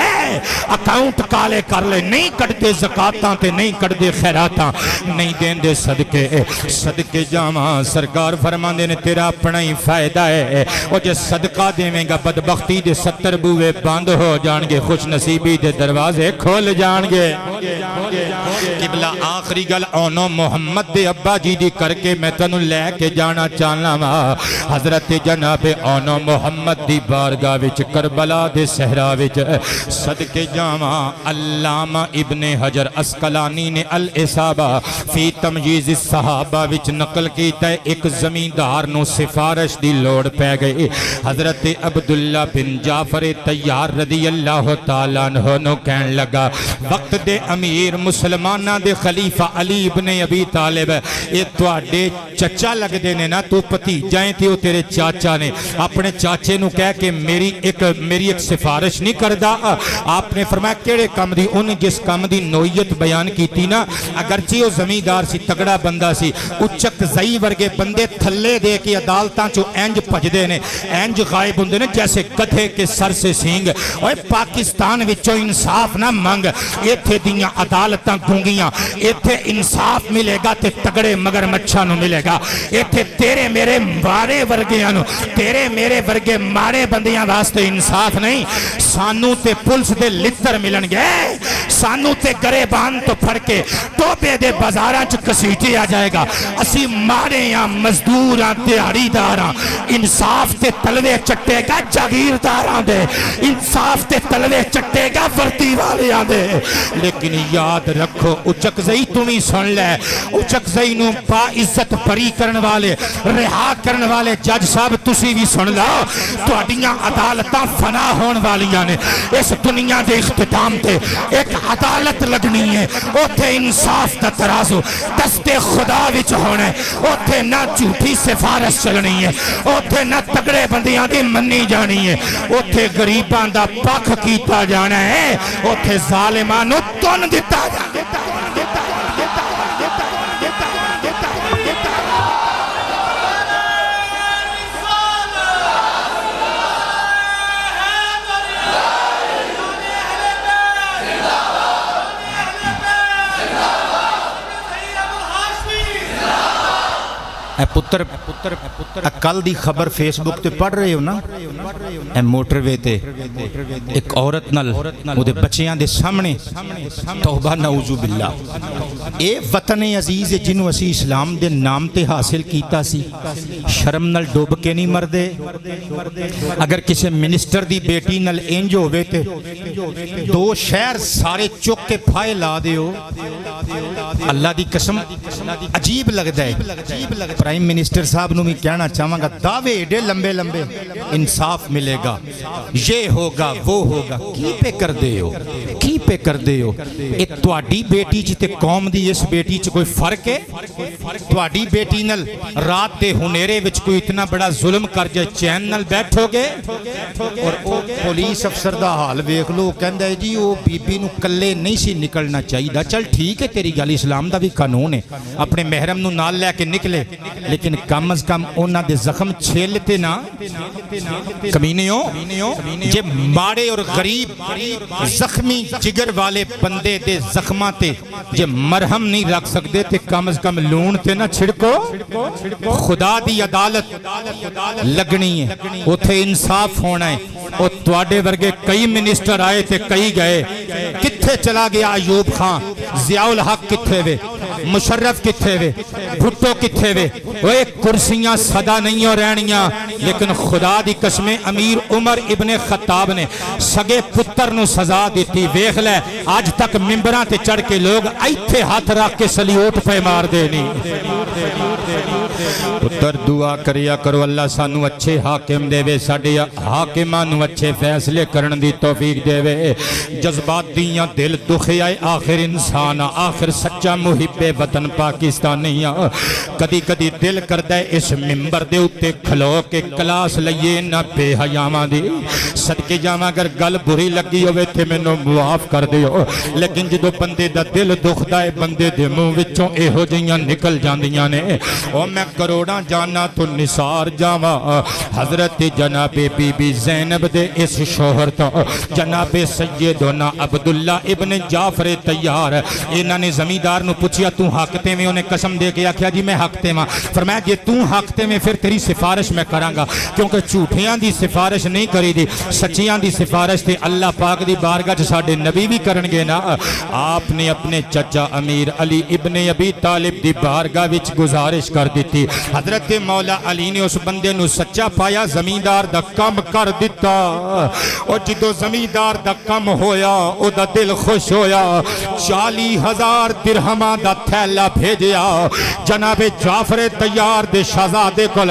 اکاؤنٹ کالے کر لے نہیں کٹتے زکاتاں تے نہیں کٹتے خیراتاں نہیں دین دے صدقے جاواں سرکار فرماندے نے تیرا اپنا ہی فائدہ ہے او جے صدقہ دیویں گا بدبختی دے 70 بوئے بند ہو جان گے خوش نصیبی دے دروازے کھول جان گے قبلہ آخری گل اونو محمد دے ابا جی دی کر کے میں تنوں لے کے جانا چاہنا وا حضرت جناب اونو محمد دی بارگاہ وچ کربلا دے صحرا وچ صدقے جاواں علامہ ابن حجر اسقلانی نے الاصابہ فی تمجیز الصحابہ وچ نقل کیتا ہے ایک زمیندار نو سفارش دی لوڑ پہ گئی حضرت عبداللہ بن جعفر طیار رضی اللہ تعالیٰ عنہ نو کہن لگا وقت دے امیر مسلمانہ دے خلیفہ علی ابن ابی طالب یہ تواڈے چچا لگ دینے نا تو پتیجائیں تھی وہ تیرے چاچا نے اپنے چاچے نو کہہ کہ میری ایک سفارش نہیں کردہ آپ نے فرمایا کیڑے کام دی ان جس کام دی نوعیت بیان کی تھی نا اگرچہ وہ زمیندار سی تگڑا بندہ سی اچک زئی ورگے بندے تھلے دے کے عدالتاں چو اینج پج دے نے اینج غائب ہوندے نے جیسے گدھے کے سر سے سینگ اوے پاکستان وچوں انصاف نہ منگ ایتھے دیاں عدالتاں گونگیاں ایتھے انصاف ملے گا تے تگڑے مگر مچھاں نو ملے گا ایتھے تیرے میرے مارے ورگیاں نو تیرے میرے ورگے مارے بندیاں واسطے انصاف نہیں سانو تے پلس دے لتر ملن گے سانو تے گریبان تو پھڑ کے ٹوپے دے بازاراں چ کسیٹے آ جائے گا اسی مارے یا مزدوراں دیہڑی داراں انصاف تے تلوے چٹے گا جاگیرداراں دے انصاف تے تلوے چٹے گا ورتی والیاں دے لیکن یاد رکھو اچک زئی تمہیں سن لے اچک زئی نو با عزت بری کرن والے رہا کرن والے جج صاحب تسی بھی سن لو تواڈیاں عدالتاں فنا ہون والیاں نے اس دنیا دے اختتام تے ایک عدالت لگنی ہے اوتھے انصاف دا ترازو دست خدا وچ ہونا ہے اوتھے نہ جھوٹی سفارش چلنی ہے اوتھے نہ تگڑے بندیاں دی منی جانی ہے اوتھے غریباں دا پکھ کیتا جانا ہے اوتھے ظالماں نو تن دتا جانا ہے اے پتر کل دی خبر فیس بک تے پڑھ رہے ہو نا اے موٹر وے تے ایک عورت نال او دے بچیاں دے سامنے توبہ نعوذ باللہ اے وطن عزیز جنوں اسی اسلام دے نام تے حاصل کیتا سی شرم نال ڈوب کے نہیں مردے اگر کسی منسٹر دی بیٹی نال انج ہوے تے دو شہر سارے چک کے پھائے لا دیو اللہ دی قسم عجیب لگتا ہے پرائم منسٹر صاحب نو بھی کہنا چاہوں گا دعوے ایڈے لمبے لمبے انصاف ملے گا یہ ہوگا وہ ہوگا کی پہ کر دے ہو کی پہ کر دے ہو ایک تواڈی بیٹی چ تے قوم دی اس بیٹی چ کوئی فرق ہے تواڈی بیٹی نال رات دے ہنیرے وچ کوئی اتنا بڑا ظلم کر جائے چین نال بیٹھو گے اور او پولیس افسر دا حال ویکھ لو کہندا ہے جی او بی بی نو کلے نہیں سی نکلنا چاہیے چل ٹھیک ہے تیری گل اسلام دا بھی قانون ہے اپنے محرم نو نال لے کے نکلے لیکن کم از کم انہاں دے زخم چھیلتے نا کمینیوں جے ماڑے اور غریب زخمی جگر والے بندے دے زخماں تے جے مرہم نہیں رکھ سکتے تے کم از کم لون تے نہ چھڑکو خدا دی عدالت لگنی ہے اتھے انصاف ہونا ہے اور تواڈے ورگے کئی منسٹر آئے تے کئی گئے کتھے چلا گیا ایوب خان ضیاء الحق کتھے وے مشرف کتھے وے بھٹو کتھے وے وہ ایک کرسیاں صدا نہیں ہو رہنیاں لیکن خدا دی قسم امیر عمر ابن خطاب نے سگے پتر نو سزا دیتی ویکھ لے آج تک ممبراں تے چڑھ کے لوگ ایتھے ہاتھ رکھ کے سلیوٹ پہ مار دینی پتر دعا کریا کرو اللہ سانو اچھے حاکم دے وے ساڈے حاکماں نو اچھے فیصلے کرن دی توفیق دے وے جذبات دیاں دل دکھے آئے آخر انسان آخر سچا محب وطن پاکستانیاں کدی کدی دل کردہ اس ممبر دے اتے کھلو کے کلاس لئیے نہ بے حیاماں دی صدقے جاواں اگر گل بری لگی ہوئے تھے میں نو معاف کر دیو لیکن جدو بندے دا دل دکھدا ہے بندے دے منہ وچوں اے ہو جیاں نکل جاندیاں نے او میں کروڑاں جانا تو نثار جاواں حضرت جناب بی بی زینب دے اس شوہر تو جناب سیدنا عبداللہ ابن جعفر تیار انہاں نے زمیندار نو پوچھیا تو حق تے میں انہیں قسم دے کے آکھیا جی میں حق تے ماں فرمایا جی تو حق تے میں پھر تیری سفارش میں کراں گا کیونکہ جھوٹیاں دی سفارش نہیں کری دی سچیاں دی سفارش تے اللہ پاک دی بارگاہ چ ساڈے نبی بھی کرن گے نا آپ نے اپنے چچا امیر علی ابن ابی طالب دی بارگاہ وچ گزارش کر دیتی حضرت مولا علی نے اس بندے نو سچا پایا زمیندار دا کم کر دیتا اور جدو زمیندار دا کم ہویا او دا دل خوش ہویا 40,000 درہماں دا تھیلا بھیجیا جناب جعفر تیار دے شہزادے کول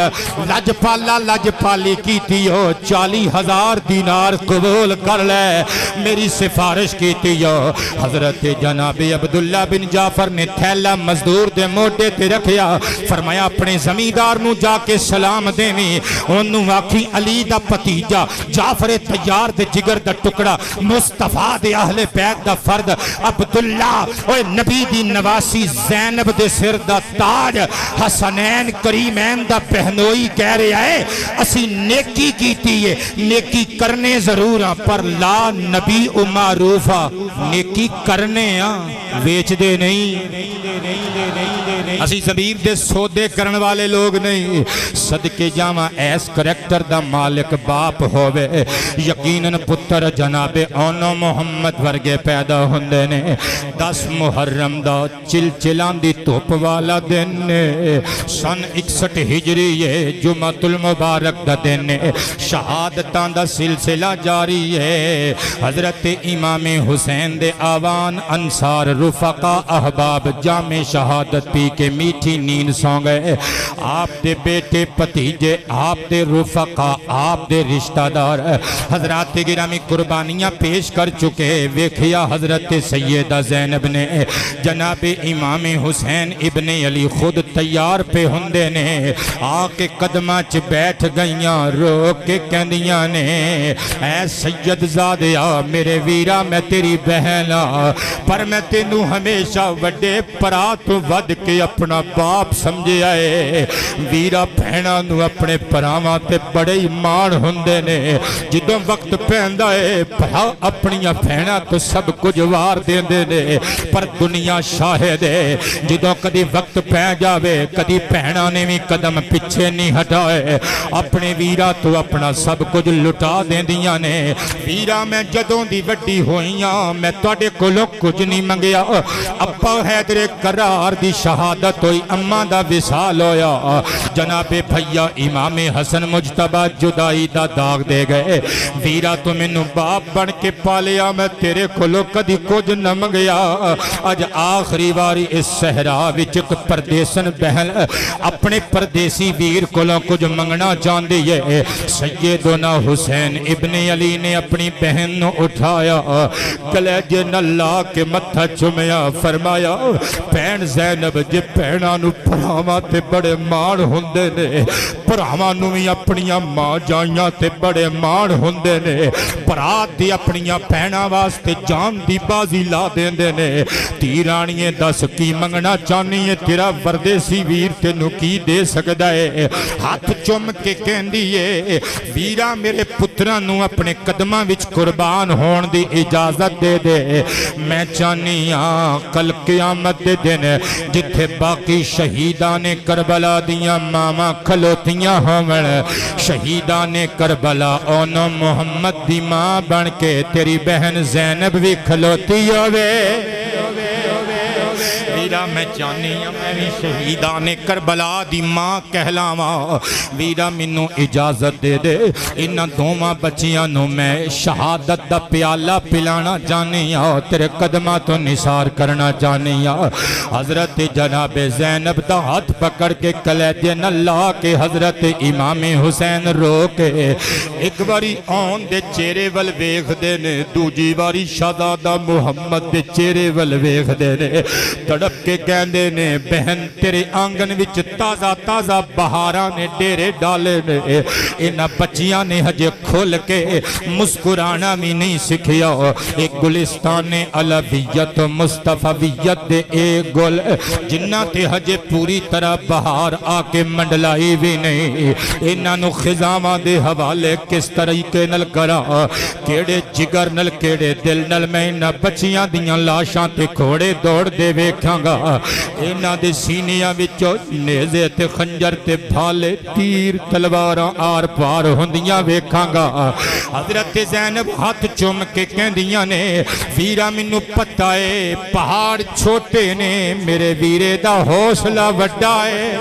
لج پالی کیتی ہو 40,000 دینار قبول کر لے میری سفارش کیتی ہو حضرت جناب عبداللہ بن جعفر نے تھیلا مزدور دے موٹے تے رکھیا فرمایا اپنے زمیندار نو جا کے سلام دیویں انہوں آکھی علی دا پتیجا جعفر تیار دے جگر دا ٹکڑا مصطفیٰ دے اہل بیت دا فرد عبداللہ اوہ نبی دی نواسی زینب دے سر دا تاج حسنین کریمین دا پہنوئی کہہ رہے آئے اسی نیکی کیتی ہے نیکی کرنے ضرور ہیں پر لا نبی و معروفہ نیکی کرنے ہیں ویچ دے نہیں اسی زمین دے سودے کرن والے لوگ نہیں صدقے جاواں ایس کریکٹر دا مالک باپ ہوئے یقیناً پتر جناب اونو محمد ورگے پیدا ہوندے نے 10 محرم دا چلچلان دی توپ والا دن سن 61 ہجری ہے جمعۃ المبارک دا دن شہادتاں دا سلسلہ جاری ہے حضرت امام حسین دے آوان انصار رفقا احباب جامع شہادت پی کے میٹھی نیند سو گئے آپ دے بیٹے پتیجے آپ دے رفقا آپ دے رشتہ دار حضرات گرامی قربانیاں پیش کر چکے ویکھیا حضرت سیدہ زینب نے جناب امام حسین ابن علی خود تیار پہ ہندے نے آکے قدمہ چ بیٹھ گئیاں رو کے کہندیاں نے اے سید زادیا میرے ویرا میں تیری بہنا پر میں تینوں ہمیشہ وڈے پرات ود کے اپنا باپ سمجھے آئے ویرا بہنا نو اپنے پراواں تے بڑے ایمان ہوندے نے جدوں وقت پہندا ہے بھرا اپنی بہنا تو سب کچھ وار دیندے نے پر دنیا شاہد ہے جدوں کدی وقت پہ جاوے کدی بہنا نے بھی بھی قدم پیچھے نہیں ہٹائے، اپنے ویرا تو اپنا سب کچھ لٹا دیندیاں نے۔ ویرا میں جدوں دی وڈی ہوئیاں میں تواڈے کولوں کچھ نہیں منگیا، ابا حیدر کرار دی شہادت ہوئی، اماں دا وصال ہویا، جناب بھیا امام حسن مجتبی جدائی دا داغ دے گئے۔ ویرا تو مینوں باپ بن کے پالیا، میں تیرے کولوں کدی کچھ نہ منگیا، اج آخری واری اس صحرا وچ ایک پردیسن بہن اپنے پردیسی ویر کولوں کچھ منگنا چاہندی ہے۔ سیدنا حسین ابن علی نے اپنی بہن نو اٹھایا، کلیجے نال لا کے متھا چومیا، فرمایا بہن زینب جے بہناں نو بھراواں تے بڑے مان ہوندے نے، بھراواں نو وی اپنیاں ماں جائیاں تے بڑے مان ہوندے نے، برات دی اپنیاں بہناں واسطے جان دی بازی لا دیندے نے۔ تیرانیے دس کی منگنا چاہنی ہے، تیرا پردیسی ویر تینوں کی دے سکدا ہے؟ ہاتھ چوم کے کہندی ہے ویرا میرے پتراں نو اپنے قدماں وچ قربان ہون دی اجازت دے دے، میں چاہنی ہاں کل قیامت دے دن جتھے باقی شہیدان کربلا دیاں ماما کھلوتیاں ہون، شہیدان کربلا اونوں محمد دی ماں بن کے تیری بہن زینب بھی کھلوتی ہوئے۔ ویرا میں چاہنی ہوں میں بھی شہیدان کربلا دی ماں کہلاواں، ویرا مینوں اجازت دے دے، انہاں دوواں بچیاں نو میں شہادت دا پیالہ پلانا چاہنی ہوں، تیرے قدماں تو نثار کرنا چاہنی ہوں۔ حضرت جناب زینب دا ہاتھ پکڑ کے کلیجے نال لا کے حضرت امام حسین رو کے ایک باری آن دے چہرے ول ویکھدے نے، دوجی باری شہزادہ محمد دے چہرے ول ویکھدے نے، تڑپ کے کہندے نے بہن تیرے آنگن وچ تازہ تازہ بہاراں نے ڈیرے ڈالے نے، انہاں بچیاں نے ہجے کھول کے مسکرانا بھی نہیں سکھیا، ایک گلستان علویت مصطفیت دے ایک گل جنہ تے ہجے پوری طرح بہار آ کے منڈلائی بھی نہیں، انہاں نو خزاواں دے حوالے کس طریقے نل کرا، کیڑے جگر نل کیڑے دل نل میں انہاں بچیاں دیاں لاشاں تے کھوڑے دوڑ دے ویکھاں گا، انہاں دے سینیاں وچوں نیزے تے خنجر تے بھالے تیر تلواراں آر پار ہوندیاں ویکھاں گا۔ حضرت زینب ہاتھ چوم کے کہندیاں نے ویرا مینوں پتہ ہے پہاڑ چھوٹے نے میرے ویرے دا حوصلہ وڈا ہے،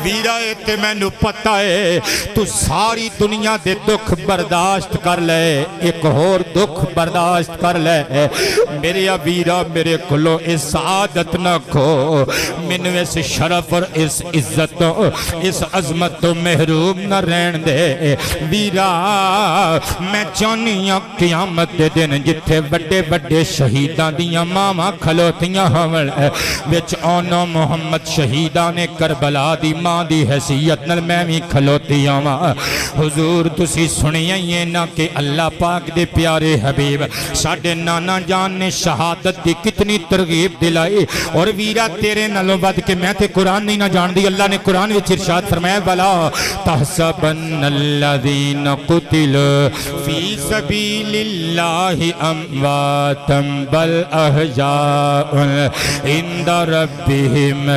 ویرا تے مینوں پتہ ہے تو ساری دنیا دے دکھ برداشت کر لے، ایک اور دکھ برداشت کر لے، میرے ویرا میرے کھلو اس سعادت نہ کھو، مینوں اس شرف اور اس عزت اس عظمت تو محروم نہ رہن دے۔ ویرا میں چاہنی ہوں قیامت دے دن جتھے بڑے بڑے شہیداں دیاں ماواں کھلوتیاں ہون وچ آنا محمد شہیدان کربلا دی ماں دی حیثیت نال میں بھی کھلوتی آواں۔ حضور تسی سنیاں ہی نہ کہ اللہ پاک دے پیارے حبیب ساڈے نانا جان نے شہادت دی کتنی ترغیب دلائی، اور ویرا تیرے نالوں ود کے میں تے قرآن نہیں نہ جان دی، اللہ نے قرآن وچ ارشاد فرمایا ولا تحسبن الذین قتلوا فی سبیل اللہ امواتا بل احیاء عند ربہم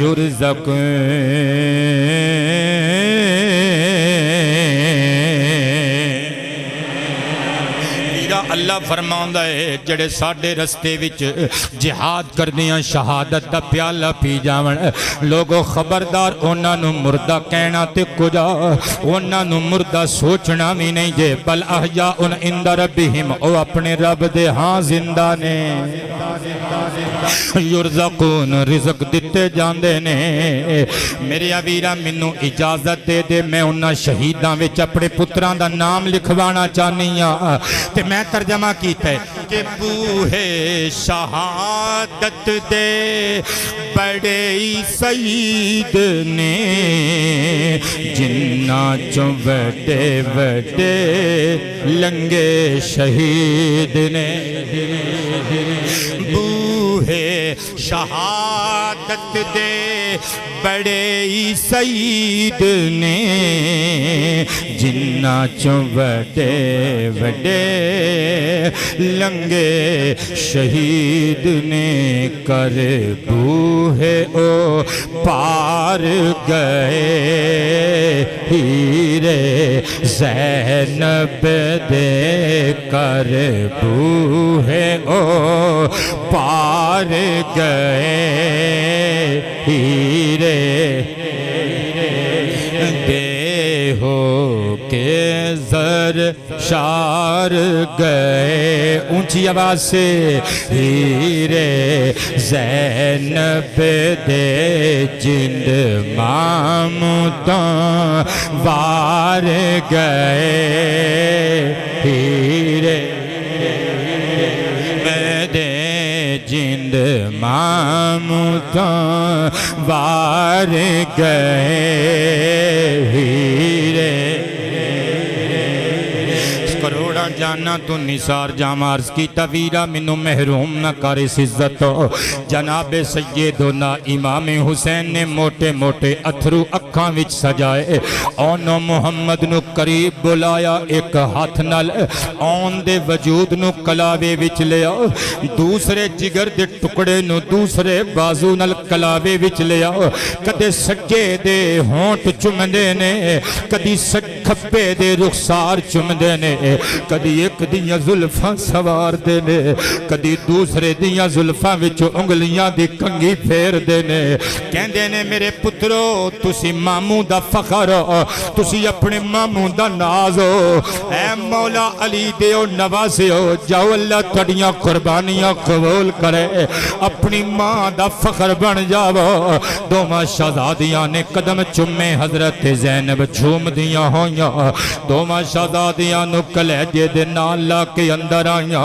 یرزقون۔ اللہ فرماؤں ہے جڑے ساڑھے رستے وچ جہاد کردیاں شہادت دا پیالہ پی جاون، لوگوں خبردار انہاں نو مردہ کہنا تے کجا، انہاں نو مردہ سوچنا بھی نہیں جے، بل احیاء عند ربہم، او اپنے رب دے ہاں زندہ نے، یرزقون رزق دیتے جاندے نے۔ میرے ویرا مینوں اجازت دے دے میں انہاں شہیداں وچ اپنے پتراں دا نام لکھوانا چاہنی ہاں، تے میں ترجمہ کیتا ہے کہ بوہے شہادت دے بڑے سعید نے، جنہاں چوں بڑے بڑے لنگے شہید نے، بوہے شہادت دے بڑے ہی سید نے جنہ چوں وڈے وڈے لنگے شہید نے کر بوہے او پار گئے ہیرے زینب دے کر بوہے او پار گئے ہیرے دے ہو کے زر شار گئے اونچی آواز سے ہیرے زینب دے جند مامتاں وار گئے ہیرے دے جند مامتاں وار گئے ہیرے کروڑا جانا تو نثار جام عرض کی تویرہ منو محروم نہ کر اس عزت جناب سیدنا امام حسین نے موٹے موٹے اتھرو اکھاں وچ سجائے اونو محمد نو قریب بلایا ایک ہاتھ نال اون دے وجود نو کلاوے وچ لیا دوسرے جگر دے ٹکڑے نو دوسرے بازو نال کلاوے وچ لیا کدے سجے دے ہونٹ چمدے نے کدی کھپے دے رخسار چمدے نے کدی ایک دیاں زلفاں سوار دے نے کدی دوسرے دیاں زلفاں وچوں انگلیاں دی کنگھی پھیر دے نے کہندے نے میرے پترو تسی ماموں دا فخر ہو تسی اپنے ماموں دا ناز ہو اے مولا علی دے او نوازے ہو جاؤ اللہ تڑیاں قربانیاں قبول کرے اپنی ماں دا فخر بن جاؤ دوما شہزادیاں نے قدم چمے حضرت زینب جھوم دیاں ہویاں دوما شہزادیاں نو کلیجے دے نالا کے اندر آیاں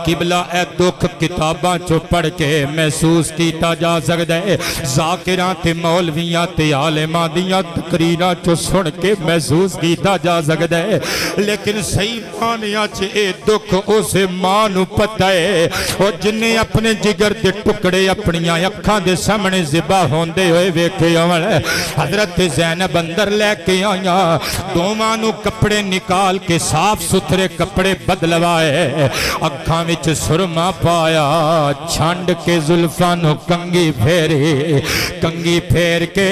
قبلہ اے دکھ کتاباں چو پڑھ کے محسوس کیتا جا سکتا ہے ذاکران تے مولویاں تے عالماں دیاں تقریراں چو سن کے محسوس کیتا جا سکتا ہے لیکن صحیح مانیاں چے اے دکھ اسے ماں نو پتہ ہے اور جنہیں اپنے جگر دے ٹکڑے اپنیاں اکھاں دے سامنے ذبح ہوندے ہوئے ویکھے آون حضرت زینب اندر لے کے آیاں دوواں نو کپڑے نکال کے صاف ستھرے کپڑے بدلوائے اکھاں وچ سرما پایا چھنڈ کے زلفاں نو کنگھی پھیر کے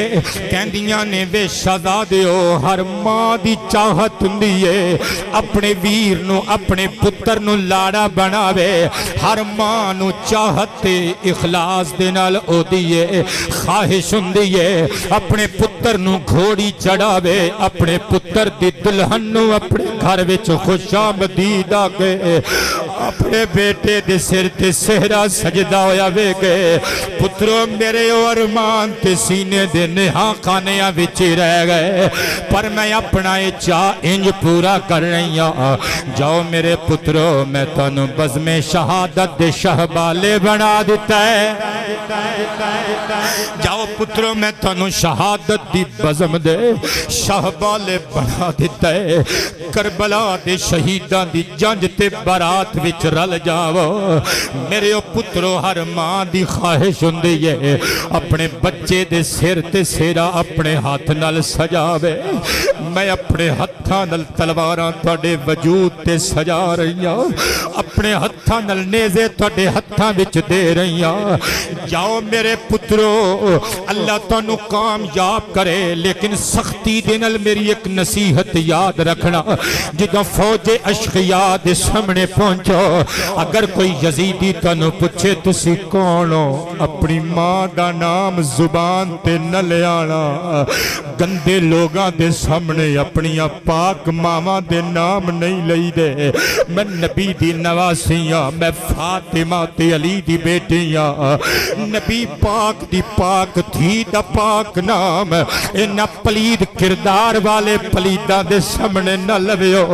کہندیاں نے وے شہزادیو ہر ماں دی چاہت ہوندی ہے اپنے ویر نو اپنے پتر نو لاڑا بناوے ہر ماں نو چاہت تے اخلاص دے نال او دی خواہش ہوندی ہے اپنے پتر نو گھوڑی چڑھاوے اپنے پتر دی دلہن نو اپنے گھر وچ خوش آمدید آگے اپنے بیٹے دے سر تے سہرا سجدہ ہویا وے گئے پتروں میرے ارمان تے سینے دے نہاں خانیاں وچی رہ گئے پر میں اپنا یہ چاہ انج پورا کر رہی ہوں جاؤ میرے پتروں میں تنو بزم شہادت دے شہبالے بنا دیتا ہے جاؤ پتروں میں تنو شہادت دی بزم دے شہبالے بنا دیتا ہے کربلا دے شہیدان دی جنج تے برات وچ رل جاؤ میرے پترو ہر ماں دی خواہش ہوندی ہے اپنے بچے دے سر تے سیرا اپنے ہاتھ نال سجاوے میں اپنے ہتھاں نال تلواراں تواڈے وجود تے سجا رہی ہاں اپنے ہتھاں نال نیزے تواڈے ہتھاں وچ دے رہی ہاں جاؤ میرے پترو اللہ تانوں کامیاب کرے لیکن سختی دے نال میری ایک نصیحت یاد رکھنا جدوں فوج اشقیاء دے سامنے پہنچو اگر کوئی یزیدی تانوں پوچھے تسی کون ہو اپنی ماں دا نام زبان تے نہ لے آنا گندے لوگاں دے سامنے اپنی پاک ماما دے نام نہیں لئی دے میں نبی دی نواسیاں میں فاطمہ تے علی دی بیٹیاں نبی پاک دی پاک تھی دا پاک نام انہ پلید کردار والے پلیدہ دے سامنے نہ لویو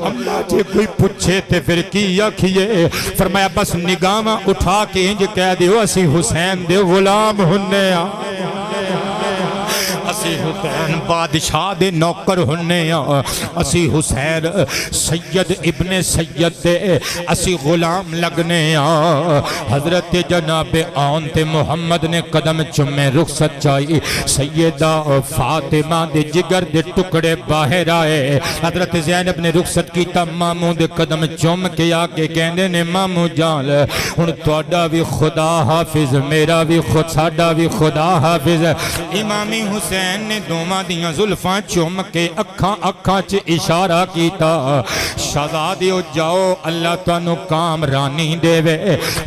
اللہ جے کوئی پوچھے تے پھر کی آکھئے فرمایا بس نگاہ اٹھا کے انج کہہ دیو اسی حسین دے غلام ہننے اسی حسین بادشاہ دے نوکر ہونے اسی حسین سید ابن سید دے اسی غلام لگنے حضرت جناب آن تے محمد نے قدم چمے رخصت چائی سیدہ فاطمہ دے جگر دے ٹکڑے باہر آئے حضرت زینب نے رخصت کیتا ماموں دے قدم چم کے آگے کہندے نے ماموں جان ہن تہاڈا بھی خدا حافظ میرا بھی خود ساڈا بھی خدا حافظ امامی حسین نے دوواں دیاں زلفاں چم کے اکھاں چ اشارہ کیتا شہزادیو جاؤ اللہ تانوں کامرانی دے وے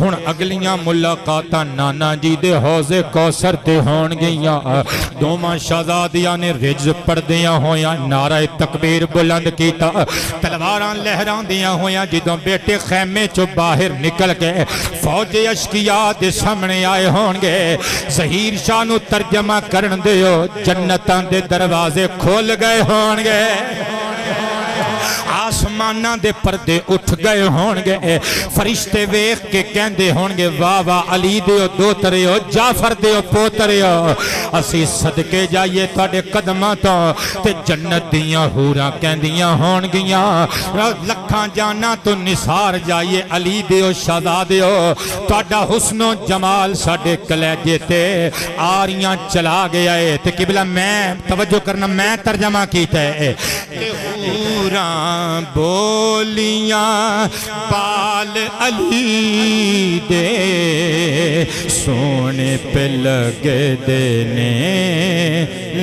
ہن اگلیاں ملاقاتاں نانا جی دے حوض کوثر تے ہون گئیاں دوواں شہزادیاں نے رجز پڑھدیاں ہویاں نعرہ تکبیر بلند کیتا تلواراں لہراندیاں ہویاں جدوں بیٹے خیمے چوں باہر نکل کے فوج اشقیاء دے سامنے آئے ہون گے ظہیر شاہ نو ترجمہ کرن دیو جنتاں دے دروازے کھول گئے ہون گے آسمانہ دے پردے اٹھ گئے ہون گے فرشتے ویخ کے کہندے ہون گے واہ واہ علی دیو دو تریو جعفر دیو پوتریو اسی صدقے جائیے تھوڑے قدمہ تو تے جنت دیاں حوراں کہندیاں ہون گیاں لکھاں جانا تو نثار جائیے علی دیو شہزادیو تھوڑا حسن و جمال ساڑے کلیجے تے آریاں چلا گیا ہے تے قبلہ میں توجہ کرنا میں ترجمہ کیتا ہے تے حوراں بولیاں پال علی دے سونے پہ لگے دینے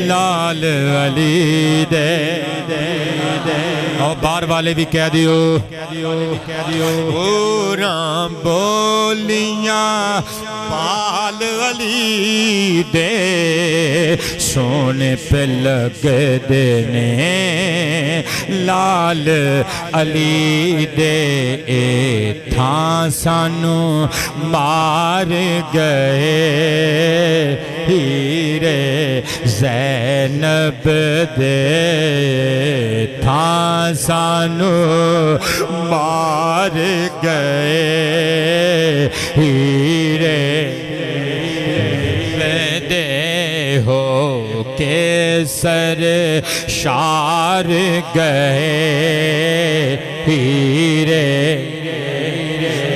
لال علی دے اور بار والے بھی کہہ دیو پوراں بولیاں پال علی دے سونے پہ لگے دینے لال علی دے تھاں سانو مار گئے ہیرے زینب دے تھاں سانو مار گئے ہیرے دے ہو کے سر شار گئے ہیرے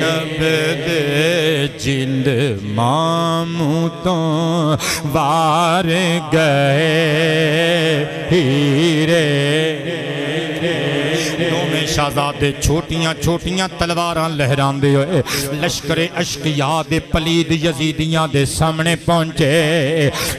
نبد جند ماموں تو وار گئے ہیرے میں شہزادے چھوٹیاں چھوٹیاں تلواراں لہران دے ہوئے لشکر اشقیاء دے پلید یزیدیاں دے سامنے پہنچے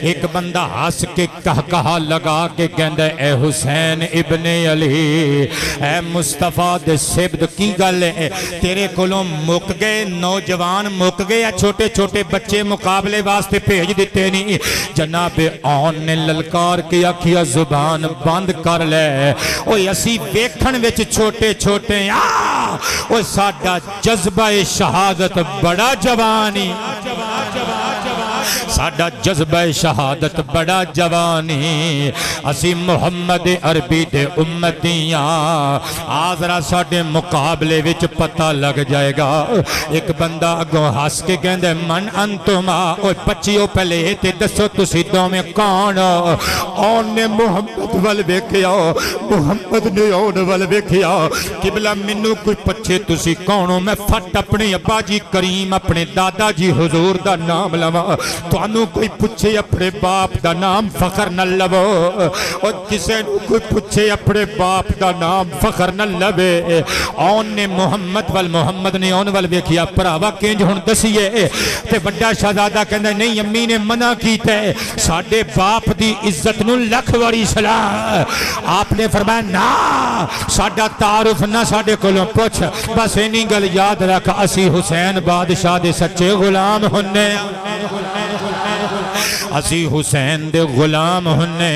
ایک بندہ ہس کے کہا لگا کے کہندے اے حسین ابن علی اے مصطفیٰ دے سبد کی گل ہے تیرے کولوں مک گئے نوجوان مک گئے چھوٹے چھوٹے بچے مقابلے واسطے بھیج دیتے نہیں جناب آن نے للکار کے آکھیا زبان بند کر لے اوہ اسی ویکھن وچ چھوٹے چھوٹے اوہ ساڈا جذبہ شہادت بڑا جوانی ساڈا جذبہ شہادت بڑا جوانی اسی محمد عربی دے امتیاں آذرا ساڈے مقابلے وچ پتہ لگ جائے گا ایک بندہ اگوں ہس کے کہندے من انتما اوہ پچیو پہلے تے دسو تسی دوویں کون اون نے محمد ول ویکھیا محمد نے اون ول ویکھیا قبلہ مینوں کوئی پچھے تسی کون میں فٹ اپنے ابا جی کریم اپنے دادا جی حضور دا نام لواں تانوں کوئی پچھے اپنے باپ دا نام فخر نہ لو اور کسے نو کوئی پچھے اپنے باپ دا نام فخر نہ لوے آن نے محمد نے اون ول ویکھیا پراوا کنج ہن دسیے تے بڑا شہزادہ کہندا نہیں امی نے منع کیتا ہے ساڈے باپ دی عزت نو لکھ واری سلام آپ نے فرمایا نا ساڈا تعارف نہ ساڈے کولوں پوچھ بس اینی گل یاد رکھ اسی حسین بادشاہ دے سچے غلام ہنے اسی حسین دے غلام ہنے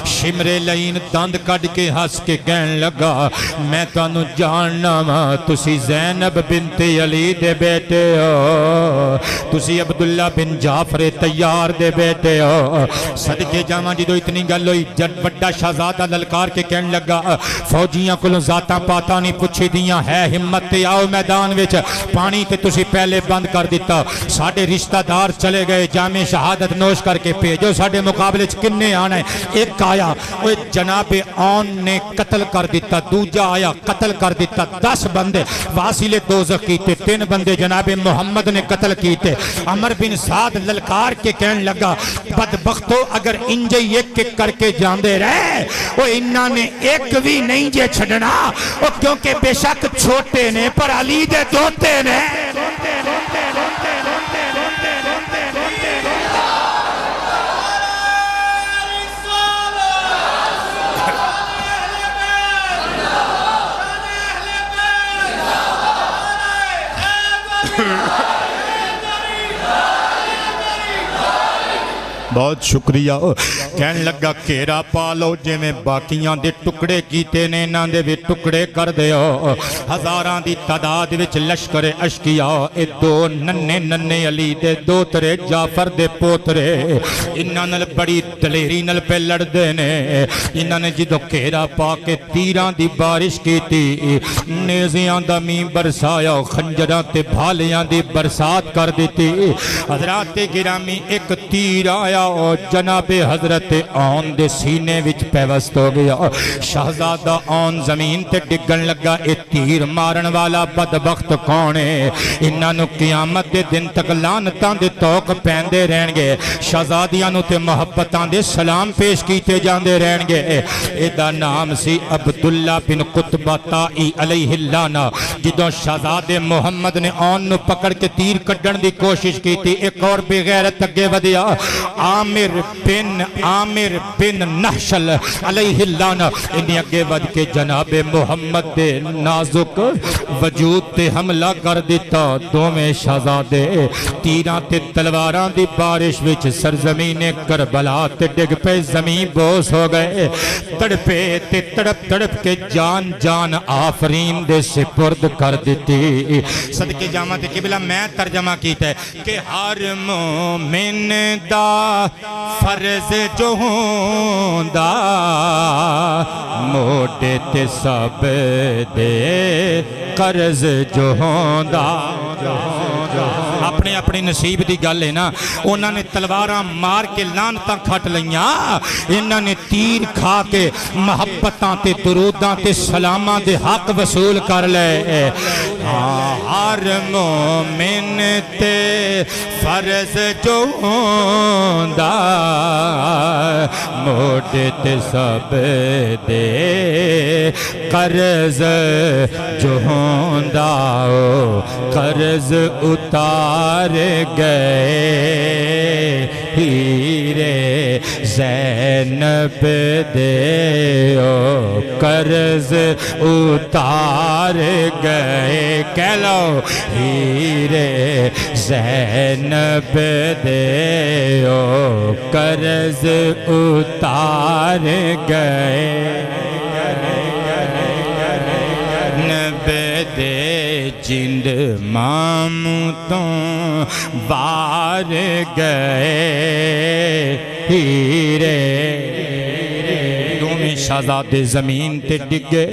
شمر لین دند کڈ کے ہس کے کہن لگا میں تانوں جاننا وا تسی زینب بنت علی دے بیٹے ہو تسی عبداللہ بن جعفر طیار دے بیٹے ہو صدقے جاواں جدوں اتنی گل ہوئی جد بڑا شہزادہ للکار کے کہن لگا فوجیاں کولوں ذاتاں پاتاں نہیں پوچھی دیاں ہے ہمت تے آؤ میدان وچ پانی تے تسی پہلے بند کر دیتا ساڈے رشتہ دار چلے گئے جامع شہادت شہادت نوش کر کے بھیجو ساڈے مقابلے چ کنے آنا ہے ایک آیا وہ جناب اون نے قتل کر دیتا دوجا آیا قتل کر دیتا 10 بندے واصل دوزخ کیتے 3 بندے جناب محمد نے قتل کیتے عمر بن سعد للکار کے کہن لگا بدبختو اگر انجے ایک ایک کر کے جاندے رہے وہ انہاں نے ایک بھی نہیں جے چھڑنا وہ کیونکہ بے شک چھوٹے نے پر علی دے دوتے نے بہت شکریہ کہن لگا کیرا پالو جے میں باقیاں دے ٹکڑے کیتے نے نہ دے بھی ٹکڑے کر دیو ہزاراں دی تعداد وچ لشکر اشکیا اے 2 ننے ننے علی دے 2 ترے جعفر دے پوترے انہاں نال بڑی دلیری نال پہ لڑ دے نے انہاں نے جدو کیرا پا کے تیراں دی بارش کیتی نیزیاں دا مین برسایا خنجراں تے بھالیاں دی برسات کر دیتی حضرات گرامی ایک تیر آیا جناب حضرت اون دے سینے وچ پیوست ہو گیا شہزادہ اون زمین تے ڈگن لگا اے تیر مارن والا بدبخت کون ہے انہاں نو قیامت دے دن تک لعنتاں دے توق پیندے رہن گے شہزادیاں نو تے محبتاں دے سلام پیش کیتے جاندے رہن گے اے دا نام سی عبداللہ بن قطبہ طائی علیہ اللعنہ جدوں شہزادے محمد نے اون نو پکڑ کے تیر کڈن دی کوشش کی تھی ایک اور بغیرت اگے ودیا عامر بن نحشل علیہ اللعنہ انہی اگے ود کے جناب محمد دے نازک وجود تے حملہ کر دیتا دو میں شہزادے تیراں تے تلواراں دی بارش وچ سرزمین کربلا تے ڈگ پہ زمین بوس ہو گئے تڑپے تے تڑپ تڑپ کے جان جان آفرین دے سپرد کر دیتی صدقے جامعہ تے قبلہ میں ترجمہ کیتا ہے کہ ہر مومن دا فرض جو ہوندا موٹے تے سب دے قرض جو ہوندا اپنے اپنے نصیب دی گل ہے نا انہاں نے تلواراں مار کے لعنتاں کھٹ لیاں انہاں نے تیر کھا کے محبتاں تے دروداں تے سلاماں دے حق وصول کر لے ہر مومن تے فرض جو ہوندا موڈے تے سب دے قرض جو ہوندا قرض اتار گئے ہیرے زینب دے قرض اتار گئے کہہ لو ہیرے زینب دے قرض اتار گئے دے جند مامتوں بار گئے ہیرے شہزاد زمین تے ڈگے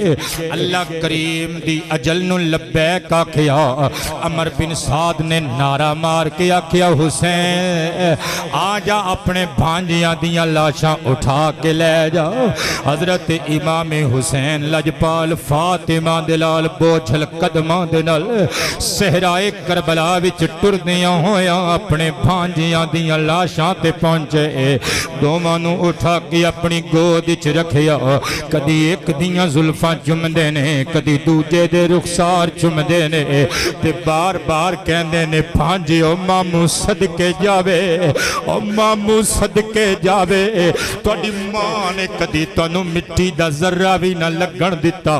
اللہ کریم دی اجل نو لبیک آکھیا عمر بن سعد نے نعرہ مار کے آکھیا حسین آجا اپنے بھانجیاں دیاں لاشاں اٹھا کے لے جا حضرت امام حسین لجپال فاطمہ دلال بوجھل قدماں دنال صحرائے کربلا وچ ٹردیاں ہویاں اپنے بھانجیاں دیاں لاشاں تے پہنچے دوواں نو اٹھا کے اپنی گود وچ رکھیا کدی ایک دیاں زلفاں چمدے نے کدی دوجے دے رخسار چمدے نے تے بار بار کہندے نے بھانجے او مامو صدقے جاوے او مامو صدقے جاوے تواڈی ماں نے کدی تانوں مٹی دا ذرہ بھی نہ لگن دتا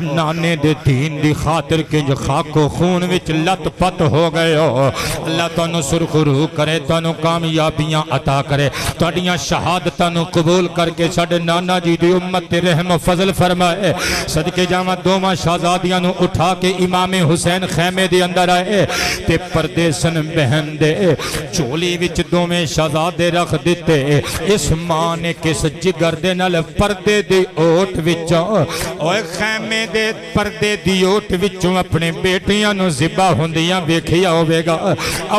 نانے دے دین دی خاطر کنج خاک و خون وچ لت پت ہو گئے ہو اللہ تانوں سرخ روح کرے تانوں کامیابیاں عطا کرے تواڈیاں شہادتاں نو قبول کر کے ساڈے نانا جی دی امت تے رحم و فضل فرمائے صدقے جاواں دوواں شہزادیاں نو اٹھا کے امام حسین خیمے دے اندر آئے تے پردے سن بہن دے چولی وچ دوویں شہزادے رکھ دتے اس ماں نے کس جگر دے نال پردے دی اوٹ وچوں اوے خیمے دے پردے دی اوٹ وچوں اپنے بیٹیاں نو ذبح ہوندیاں ویکھیا ہوے گا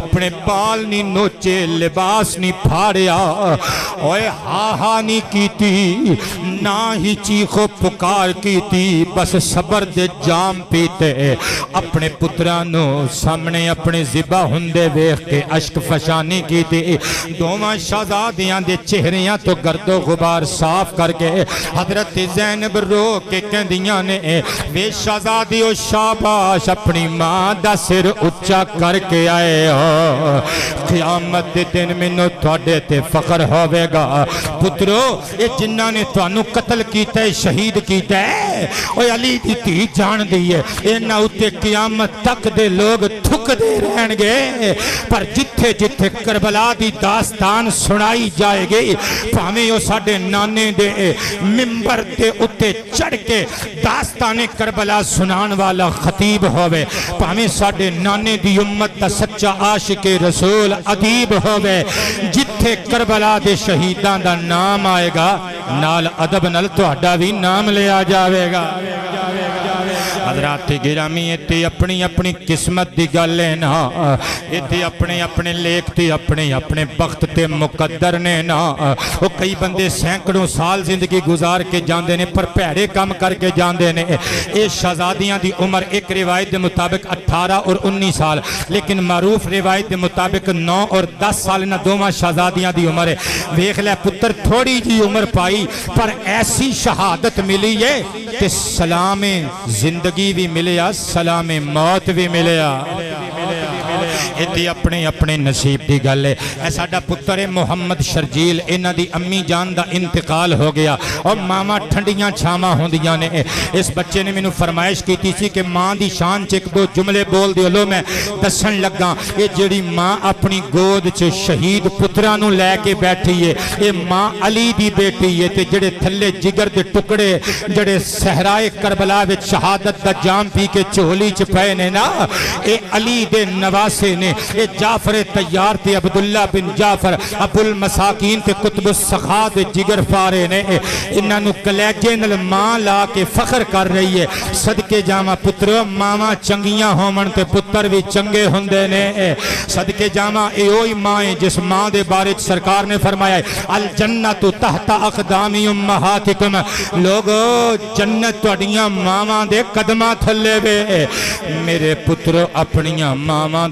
اپنے بال نہیں نوچے لباس نہیں پھاڑیا اوے ہاں نہیں کیتی نہ ہی چیخو پکار کیتی بس صبر دے جام پیتے اپنے پترانو سامنے اپنے ذبح ہوندے ویکھ کے اشک فشانی کیتی دوواں شہزادیاں دے چہریاں تو گرد و غبار صاف کر کے حضرت زینب رو کے کہندیاں نے وے شہزادیو شاباش اپنی ماں دا سر اچا کر کے آئے ہو قیامت دے دن مینوں تواڈے تے فخر ہوے گا پترو اے جنہاں نے تانوں قتل کیتا ہے شہید کیتا ہے اوے علی دی دھی جان دی ہے انہاں اُتے قیامت تک دے لوگ تھک دے رہن گے پر جتھے جتھے کربلا دی داستان سنائی جائے گی پاویں او ساڈے نانے دے منبر تے اُتے چڑھ کے داستان کربلا سنان والا خطیب ہوے پاویں ساڈے نانے دی امت دا سچا عاشق رسول ادیب ہوے جتھے کربلا دے شہیداں دا نام آئے گا نال ادب نال تہاڈا وی نام لیا جاوے گا حضرات گرامی ایتھے اپنی اپنی قسمت دی گل ہے نا ایتھے اپنے اپنے لیک تے اپنے اپنے بخت تے مقدر نے نا وہ کئی بندے سینکڑوں سال زندگی گزار کے جاندے نے پر پیڑے کام کر کے جاندے نے اے شہزادیاں دی عمر ایک روایت دے مطابق 18 اور 19 سال لیکن معروف روایت دے مطابق 9 اور 10 سال نہ دوواں شہزادیاں دی عمر ہے ویکھ لے پتر تھوڑی جی عمر پائی پر ایسی شہادت ملی ہے کہ سلام زندگی بھی ملیا سلام موت بھی ملیا ایتھے اپنے اپنے نصیب دی گل ہے اے ساڈا پتر ہے محمد شرجیل انہاں دی امی جان دا انتقال ہو گیا اور ماما ٹھنڈیاں چھاواں ہوندیاں نے اس بچے نے مینوں فرمائش کیتی سی کہ ماں دی شان چ ایک دو جملے بول دیو لو میں دسن لگا اے جڑی ماں اپنی گود چ شہید پتراں نو لے کے بیٹھی ہے اے ماں علی دی بیٹی ہے تے جڑے تھلے جگر دے ٹکڑے جڑے صحرائے کربلا وچ شہادت دا جام پی کے چولی چ پئے نے نا اے علی دے نواسے نے اے جعفر تیار تے عبداللہ بن جعفر ابو المساکین تے قطب السخا دے جگر فارے نے انہاں نو کلیجے نال ماں لا کے فخر کر رہی ہے صدقے جاواں پترو ماواں چنگیاں ہومن تے پتر بھی چنگے ہوندے نے صدقے جاواں اے اوہی ماں ہے جس ماں دے بارے سرکار نے فرمایا ہے الجنت تحت اقدام امہاتکم لوگو جنت تہاڈیاں ماواں دے قدماں تھلے وے میرے پترو اپنیاں ماواں